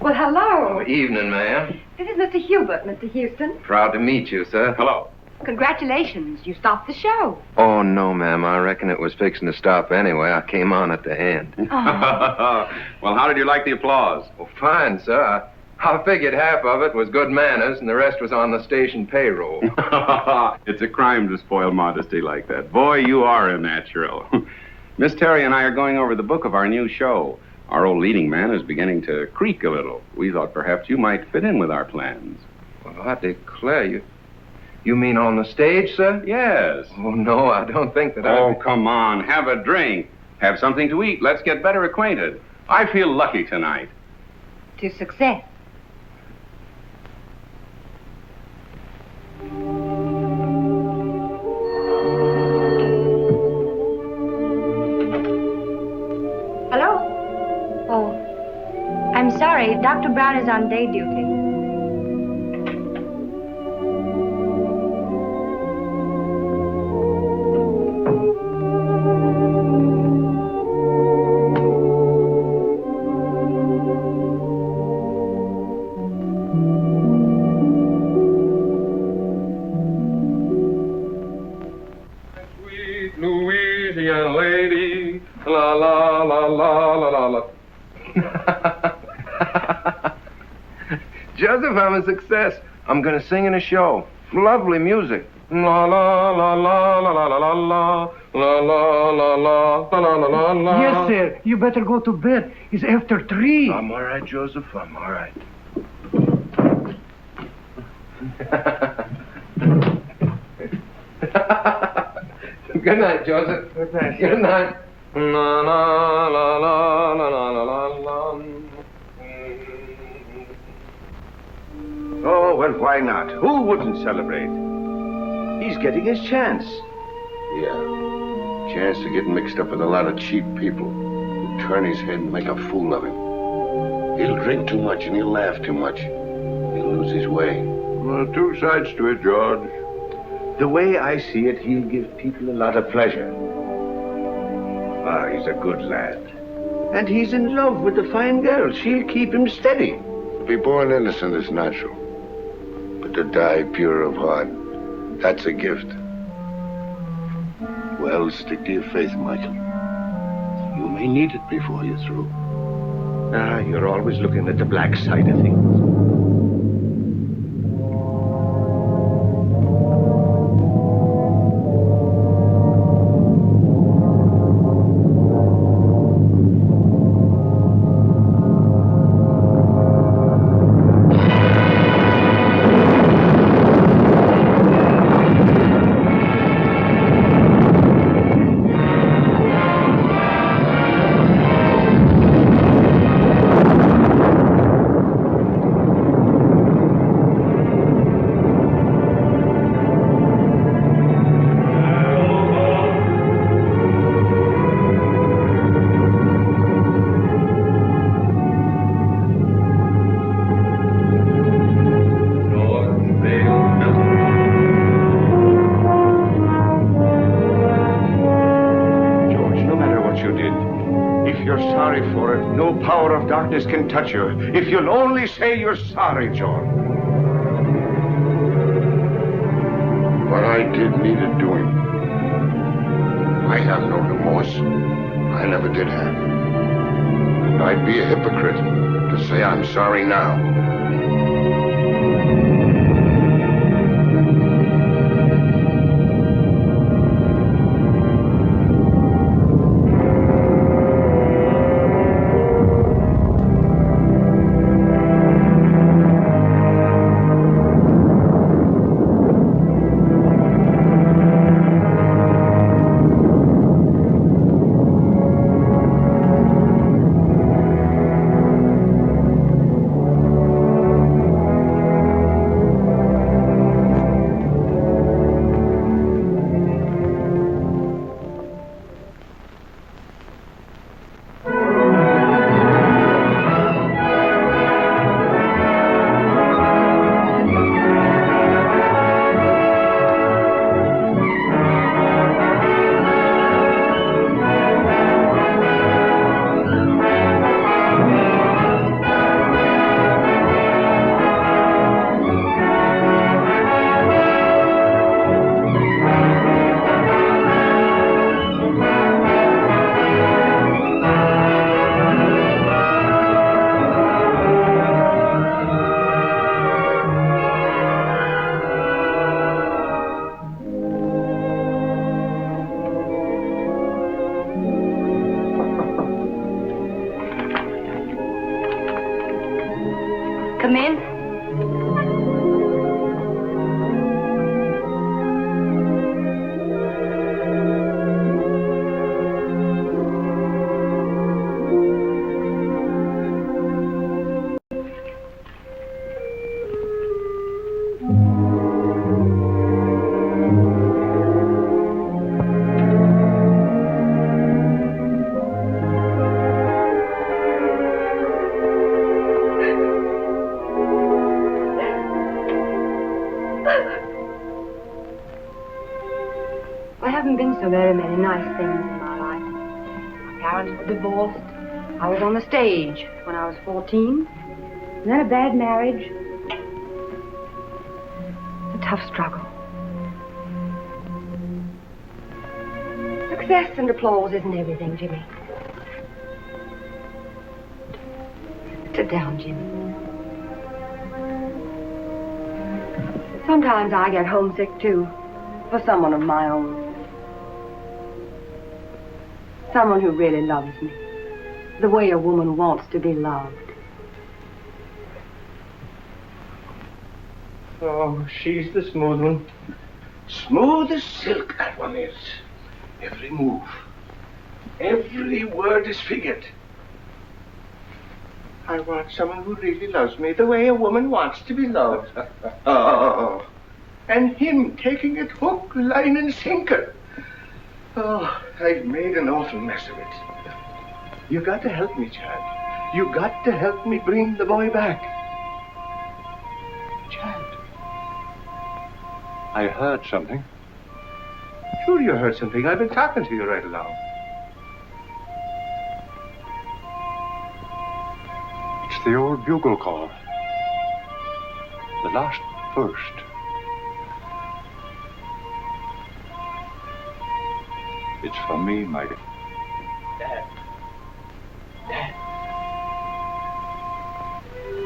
Well, hello. Oh, evening, ma'am. This is Mr. Hubert, Mr. Houston. Proud to meet you, sir. Hello. Congratulations. You stopped the show. Oh, no, ma'am. I reckon it was fixing to stop anyway. I came on at the end. Well, how did you like the applause? Well, fine, sir. I figured half of it was good manners and the rest was on the station payroll. It's a crime to spoil modesty like that. Boy, you are a natural. Miss Terry and I are going over the book of our new show. Our old leading man is beginning to creak a little. We thought perhaps you might fit in with our plans. Well, I declare you. You mean on the stage, sir? Yes. Oh, no, I don't think that Oh, come on. Have a drink. Have something to eat. Let's get better acquainted. I feel lucky tonight. To success. Hello? Oh, I'm sorry. Dr. Brown is on day duty. Louisiana lady, la la la la la la la. Joseph, I'm a success. I'm gonna sing in a show. Lovely music. La la la la la la la la la la la la la la la la. Yes, sir. You better go to bed. It's after 3. I'm all right, Joseph. I'm all right. Good night, Joseph. Good night. Good night. La la la la la la la la. Oh, well, why not? Who wouldn't celebrate? He's getting his chance. Yeah. Chance to get mixed up with a lot of cheap people who turn his head and make a fool of him. He'll drink too much and he'll laugh too much. He'll lose his way. Well, 2 sides to it, George. The way I see it, he'll give people a lot of pleasure. Ah, he's a good lad. And he's in love with a fine girl. She'll keep him steady. To be born innocent is natural. But to die pure of heart, that's a gift. Well, stick to your faith, Michael. You may need it before you're through. Ah, you're always looking at the black side of things. you're sorry for it, no power of darkness can touch you. If you'll only say you're sorry, John. What I did needed doing. I have no remorse. I never did have. And I'd be a hypocrite to say I'm sorry now. Come in. There haven't been so very many nice things in my life. My parents were divorced. I was on the stage when I was 14. And then a bad marriage. It's a tough struggle. Success and applause isn't everything, Jimmy. Sit down, Jimmy. Sometimes I get homesick, too, for someone of my own. Someone who really loves me, the way a woman wants to be loved. Oh, she's the smooth one. Smooth as silk, that one is. Every move, every word is figured. I want someone who really loves me the way a woman wants to be loved. Oh, and him taking it hook, line, and sinker. Oh, I've made an awful mess of it. You got to help me, Chad. You got to help me bring the boy back. Chad. I heard something. Sure you heard something. I've been talking to you right along. It's the old bugle call. The last burst. It's for me, Mike. Dad. Dad.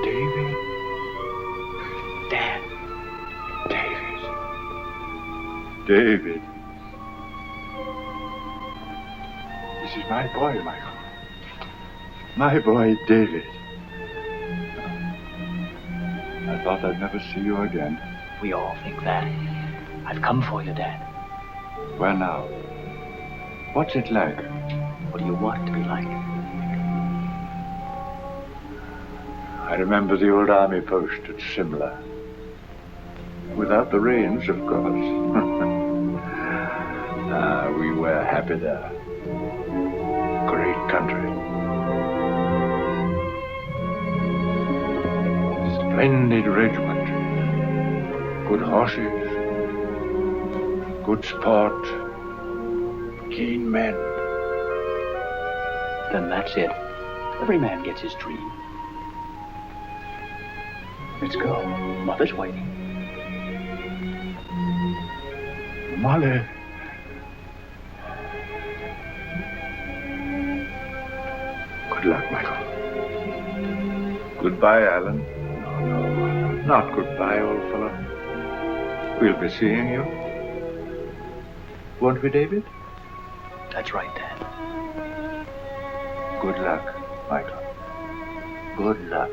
David. Dad. David. This is my boy, Michael. My boy, David. I thought I'd never see you again. We all think that. I've come for you, Dad. Where now? What's it like? What do you want it to be like? I remember the old army post at Simla. Without the rains, of course. We were happy there. Great country. Splendid regiment. Good horses. Good sport. Keen men. Then that's it. Every man gets his dream. Let's go. Mother's waiting. Mother. Good luck, Michael. Goodbye, Alan. No, not goodbye, old fellow. We'll be seeing you. Won't we, David? That's right, Dad. Good luck, Michael. Good luck.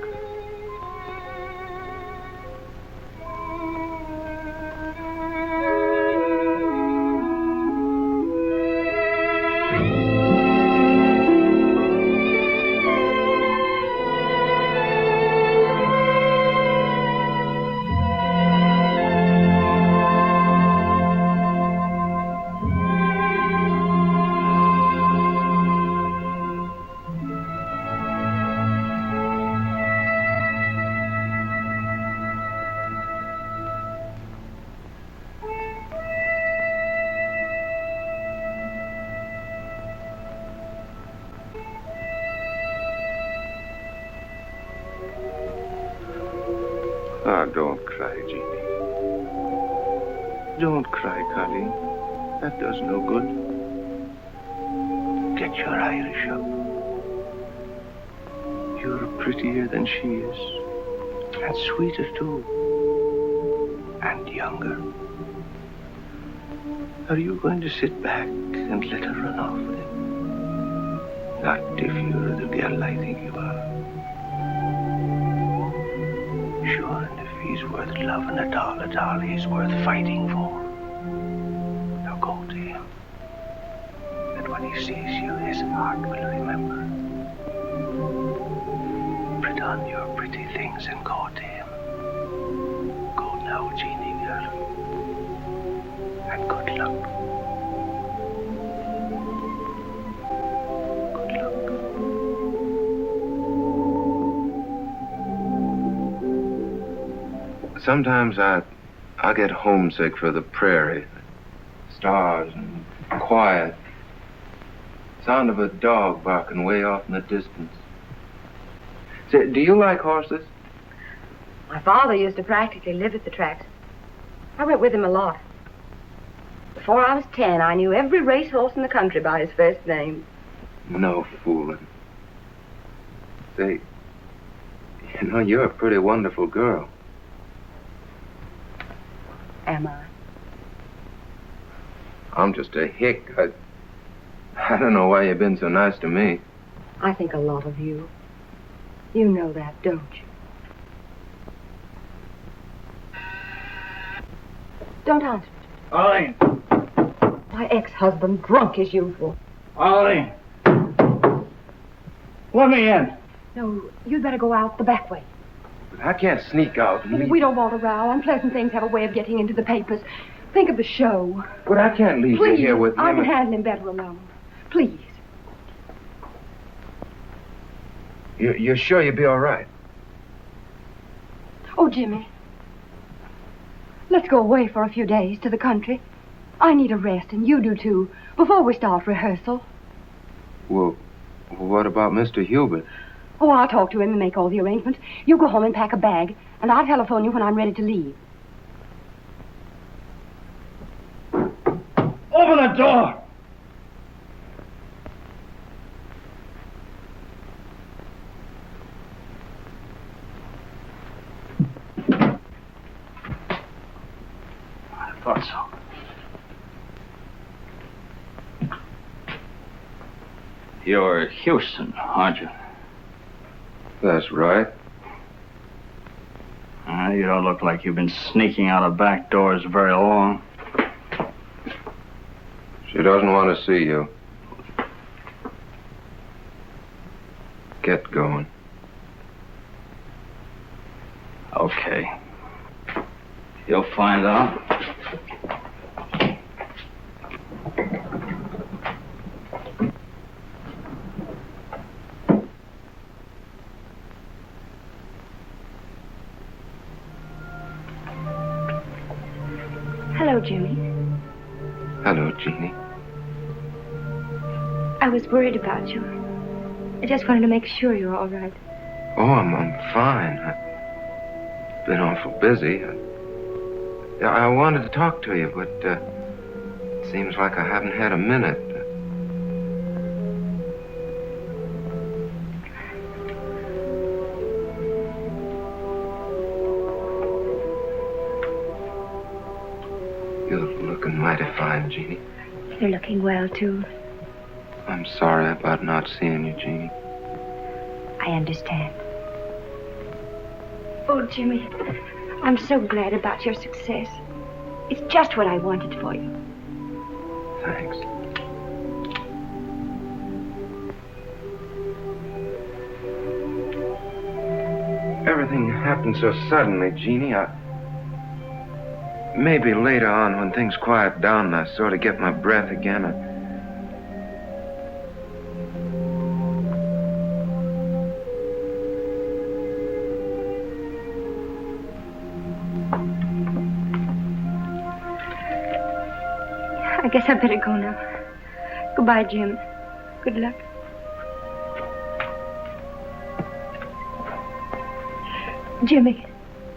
Ah, don't cry, Jeannie. Don't cry, Carey. That does no good. Get your Irish up. You're prettier than she is. And sweeter, too. And younger. Are you going to sit back and let her run off with him? Not if you're the girl I think you are. Sure, and if he's worth loving at all, he's worth fighting for. Now go to him. And when he sees you, his heart will remember. Put on your pretty things and go to him. Go now, Jeannie girl. And good luck. Sometimes I get homesick for the prairie. Stars and quiet. Sound of a dog barking way off in the distance. Say, do you like horses? My father used to practically live at the tracks. I went with him a lot. Before I was 10, I knew every racehorse in the country by his first name. No fooling. Say, you know, you're a pretty wonderful girl. Am I? I'm just a hick. I don't know why you've been so nice to me. I think a lot of you. You know that, don't you? Don't answer. Arlene. My ex-husband, drunk as usual. Arlene. Let me in. No, you'd better go out the back way. But I can't sneak out and leave. We don't want a row. Unpleasant things have a way of getting into the papers. Think of the show. But I can't leave you here with him. I can handle him better alone. Please. You're sure you'll be all right? Oh, Jimmy. Let's go away for a few days to the country. I need a rest, and you do too, before we start rehearsal. Well, what about Mr. Hubert? Oh, I'll talk to him and make all the arrangements. You go home and pack a bag, and I'll telephone you when I'm ready to leave. Open the door! I thought so. You're Houston, aren't you? That's right. You don't look like you've been sneaking out of back doors very long. She doesn't want to see you. Get going. Okay. You'll find out. Hello, Jimmy. Hello, Jeannie. I was worried about you. I just wanted to make sure you're all right. Oh, I'm fine. I've been awful busy. I wanted to talk to you, but it seems like I haven't had a minute. You're looking mighty fine, Jeannie. You're looking well, too. I'm sorry about not seeing you, Jeannie. I understand. Oh, Jimmy, I'm so glad about your success. It's just what I wanted for you. Thanks. Everything happened so suddenly, Jeannie. Maybe later on, when things quiet down and I sort of get my breath again, I guess I better go now. Goodbye, Jim. Good luck. Jimmy,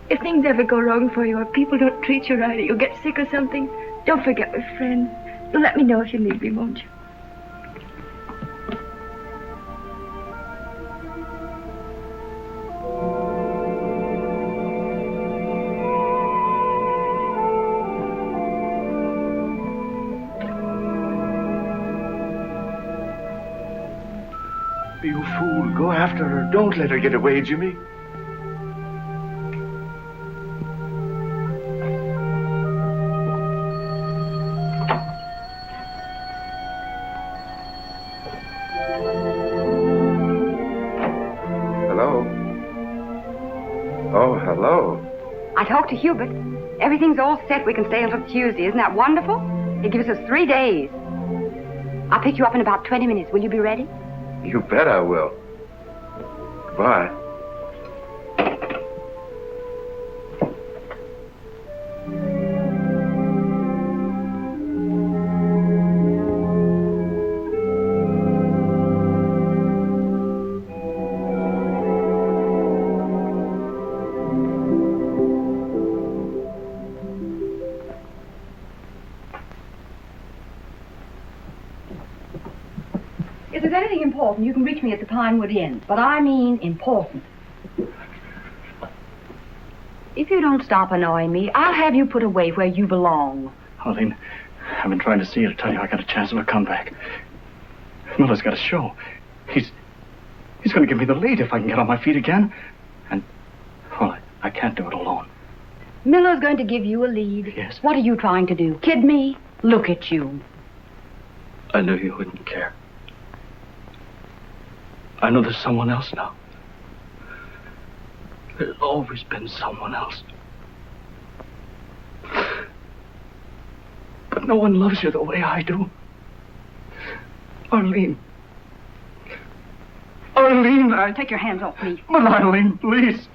if things ever go wrong for you or people don't treat you right or you get sick or something, don't forget we're friends. You'll let me know if you need me, won't you? You fool. Go after her. Don't let her get away, Jimmy. Hello? Oh, hello. I talked to Hubert. Everything's all set. We can stay until Tuesday. Isn't that wonderful? It gives us 3 days. I'll pick you up in about 20 minutes. Will you be ready? You bet I will. Goodbye. If there's anything important, you can reach me at the Pinewood Inn. But I mean important. If you don't stop annoying me, I'll have you put away where you belong. Arlene, I've been trying to see you to tell you I got a chance of a comeback. Miller's got a show. He's going to give me the lead if I can get on my feet again. And, well, I can't do it alone. Miller's going to give you a lead. Yes. What are you trying to do? Kid me? Look at you. I knew you wouldn't care. I know there's someone else now. There's always been someone else. But no one loves you the way I do. Arlene. Arlene, Take your hands off me. But Arlene, please.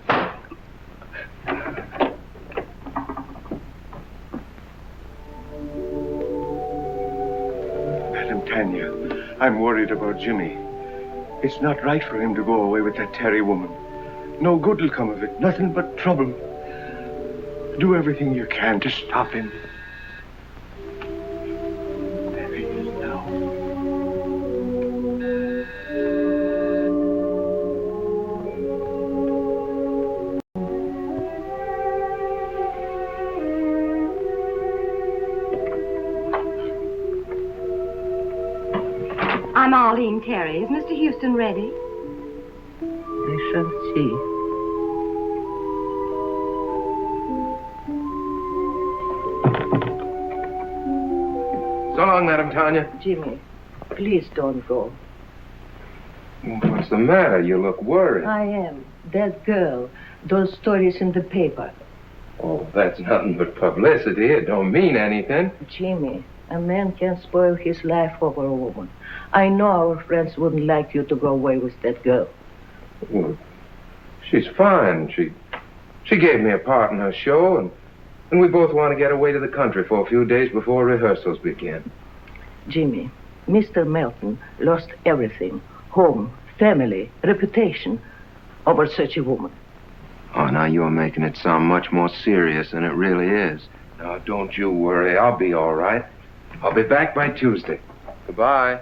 Madam Tanya, I'm worried about Jimmy. It's not right for him to go away with that Terry woman. No good will come of it. Nothing but trouble. Do everything you can to stop him. There he is now. I'm Arlene Carey. Is Mr. Houston ready? I shall see. So long, Madam Tanya. Jimmy, please don't go. What's the matter? You look worried. I am. That girl, those stories in the paper. Oh, that's nothing but publicity. It don't mean anything. Jimmy, a man can't spoil his life over a woman. I know our friends wouldn't like you to go away with that girl. Well, she's fine. She gave me a part in her show, and we both want to get away to the country for a few days before rehearsals begin. Jimmy, Mr. Melton lost everything. Home, family, reputation over such a woman. Oh, now you're making it sound much more serious than it really is. Now, don't you worry. I'll be all right. I'll be back by Tuesday. Goodbye.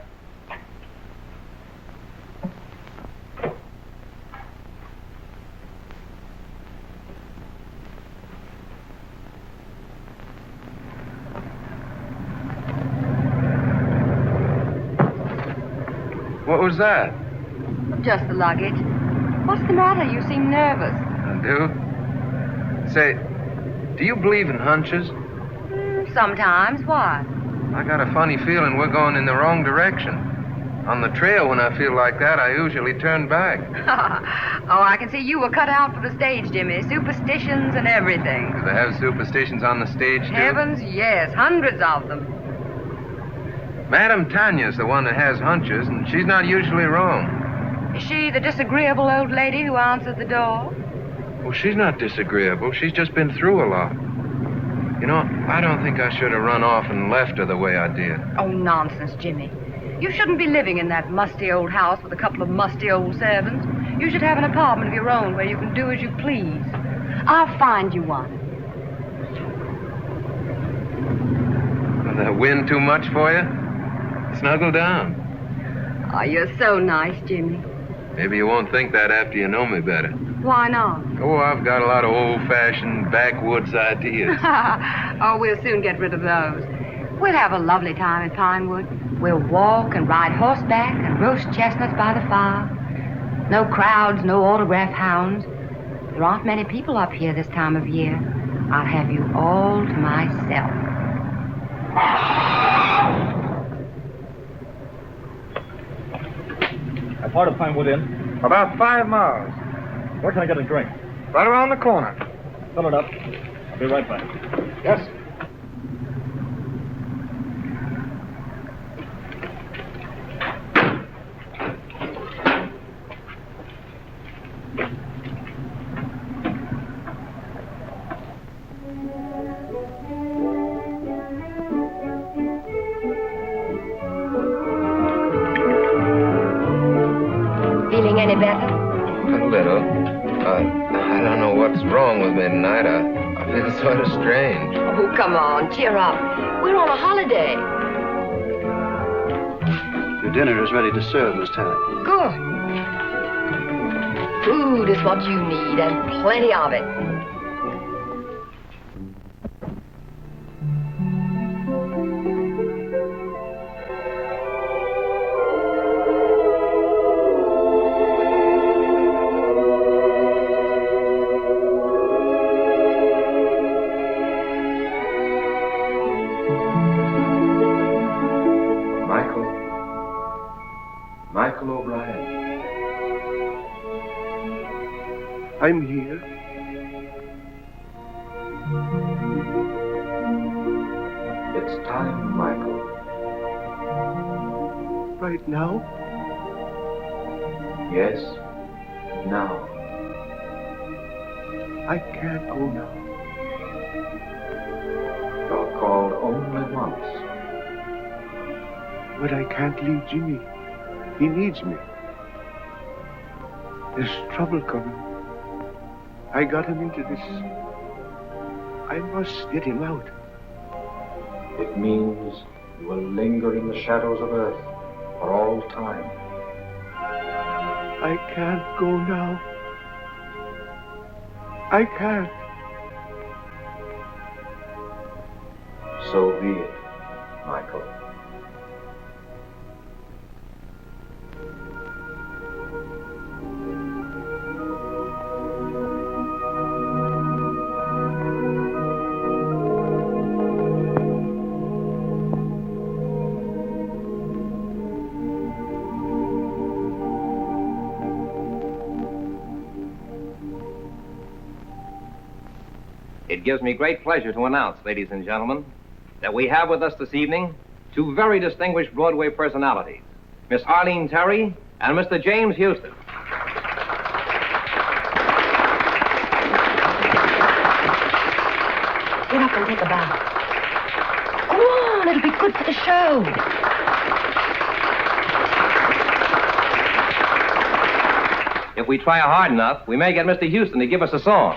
What was that? Just the luggage. What's the matter? You seem nervous. I do? Say, do you believe in hunches? Sometimes. Why? I got a funny feeling we're going in the wrong direction. On the trail, when I feel like that, I usually turn back. Oh, I can see you were cut out for the stage, Jimmy. Superstitions and everything. Do they have superstitions on the stage, too? Heavens, yes. Hundreds of them. Madame Tanya's the one that has hunches, and she's not usually wrong. Is she the disagreeable old lady who answered the door? Well, she's not disagreeable. She's just been through a lot. You know, I don't think I should have run off and left her the way I did. Oh, nonsense, Jimmy. You shouldn't be living in that musty old house with a couple of musty old servants. You should have an apartment of your own where you can do as you please. I'll find you one. Will the wind too much for you? Snuggle down. Oh, you're so nice, Jimmy. Maybe you won't think that after you know me better. Why not? Oh, I've got a lot of old-fashioned backwoods ideas. Oh, we'll soon get rid of those. We'll have a lovely time at Pinewood. We'll walk and ride horseback and roast chestnuts by the fire. No crowds, no autograph hounds. There aren't many people up here this time of year. I'll have you all to myself. How far to Pinewood Inn? About 5 miles. Where can I get a drink? Right around the corner. Fill it up. I'll be right back. Yes. Feeling any better? A little. I don't know what's wrong with me tonight. I feel sort of strange. Oh, come on, cheer up. We're on a holiday. Your dinner is ready to serve, Miss Terry. Good. Food is what you need, and plenty of it. Michael O'Brien. I'm here. It's time, Michael. Right now? Yes, now. I can't go now. You're called only once. But I can't leave Jimmy. He needs me. There's trouble coming. I got him into this. I must get him out. It means you will linger in the shadows of Earth for all time. I can't go now. I can't. So be it, Michael. It gives me great pleasure to announce, ladies and gentlemen, that we have with us this evening two very distinguished Broadway personalities, Miss Arlene Terry and Mr. James Houston. Get up and take a bow. Go on, it'll be good for the show. If we try hard enough, we may get Mr. Houston to give us a song.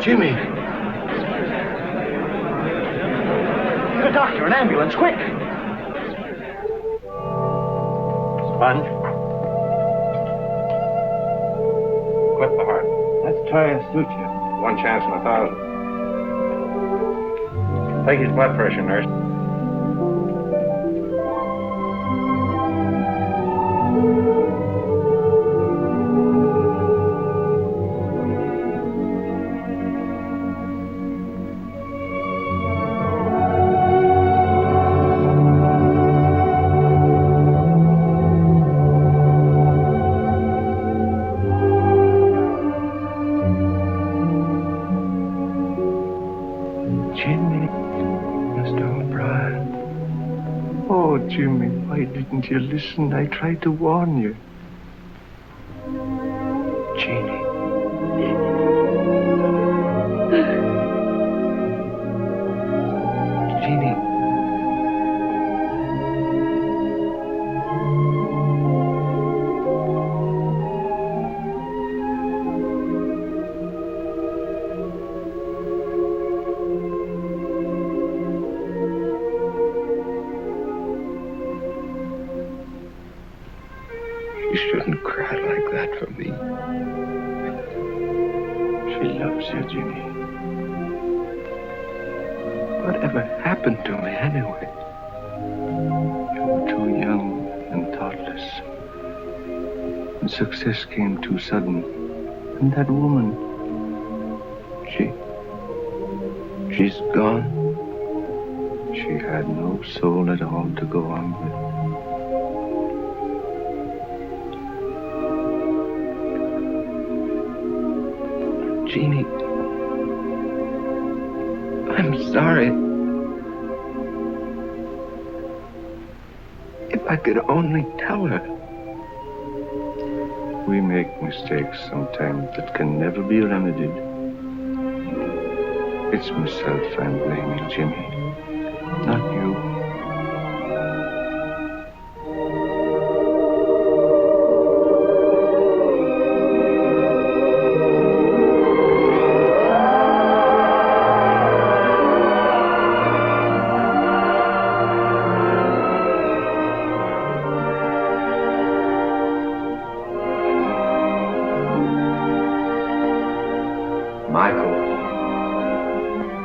Jimmy. Get a doctor, an ambulance, quick. Sponge. Clip the heart. Let's try a suture. 1 chance in 1,000. Take his blood pressure, nurse. Jimmy, why didn't you listen? I tried to warn you. Jeannie. Jeannie. You shouldn't cry like that for me. She loves you, Jimmy. Whatever happened to me anyway? You were too young and thoughtless. And success came too sudden. And that woman, she's gone. She had no soul at all to go on with. Jeannie, I'm sorry. If I could only tell her. We make mistakes sometimes that can never be remedied. It's myself I'm blaming, Jimmy, not you.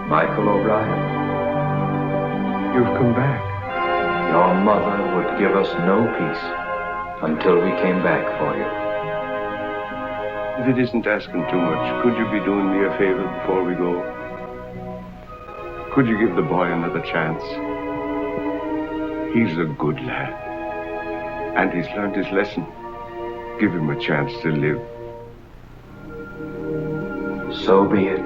Michael O'Brien. You've come back. Your mother would give us no peace until we came back for you. If it isn't asking too much, could you be doing me a favor before we go? Could you give the boy another chance? He's a good lad. And he's learned his lesson. Give him a chance to live. So be it.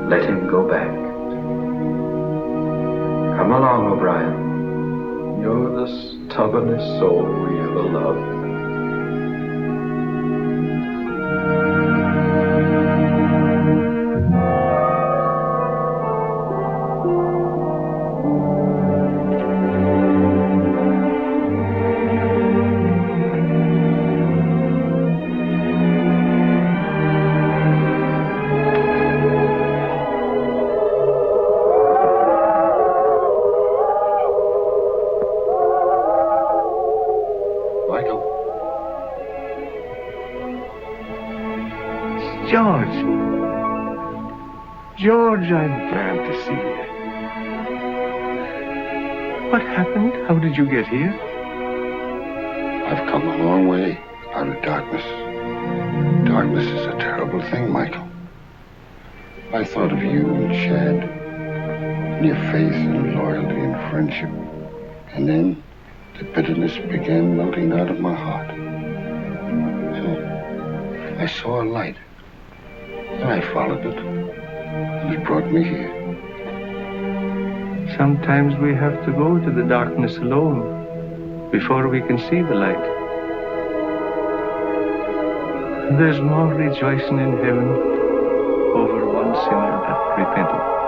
Let him go back. Come along, O'Brien. You're the stubbornest soul we ever loved. George, I'm glad to see you. What happened? How did you get here? I've come a long way out of darkness. Darkness is a terrible thing, Michael. I thought of you and Chad, and your faith and loyalty and friendship. And then the bitterness began melting out of my heart. I saw a light. I followed it. It brought me here. Sometimes we have to go to the darkness alone before we can see the light. There's more rejoicing in heaven over one sinner that repented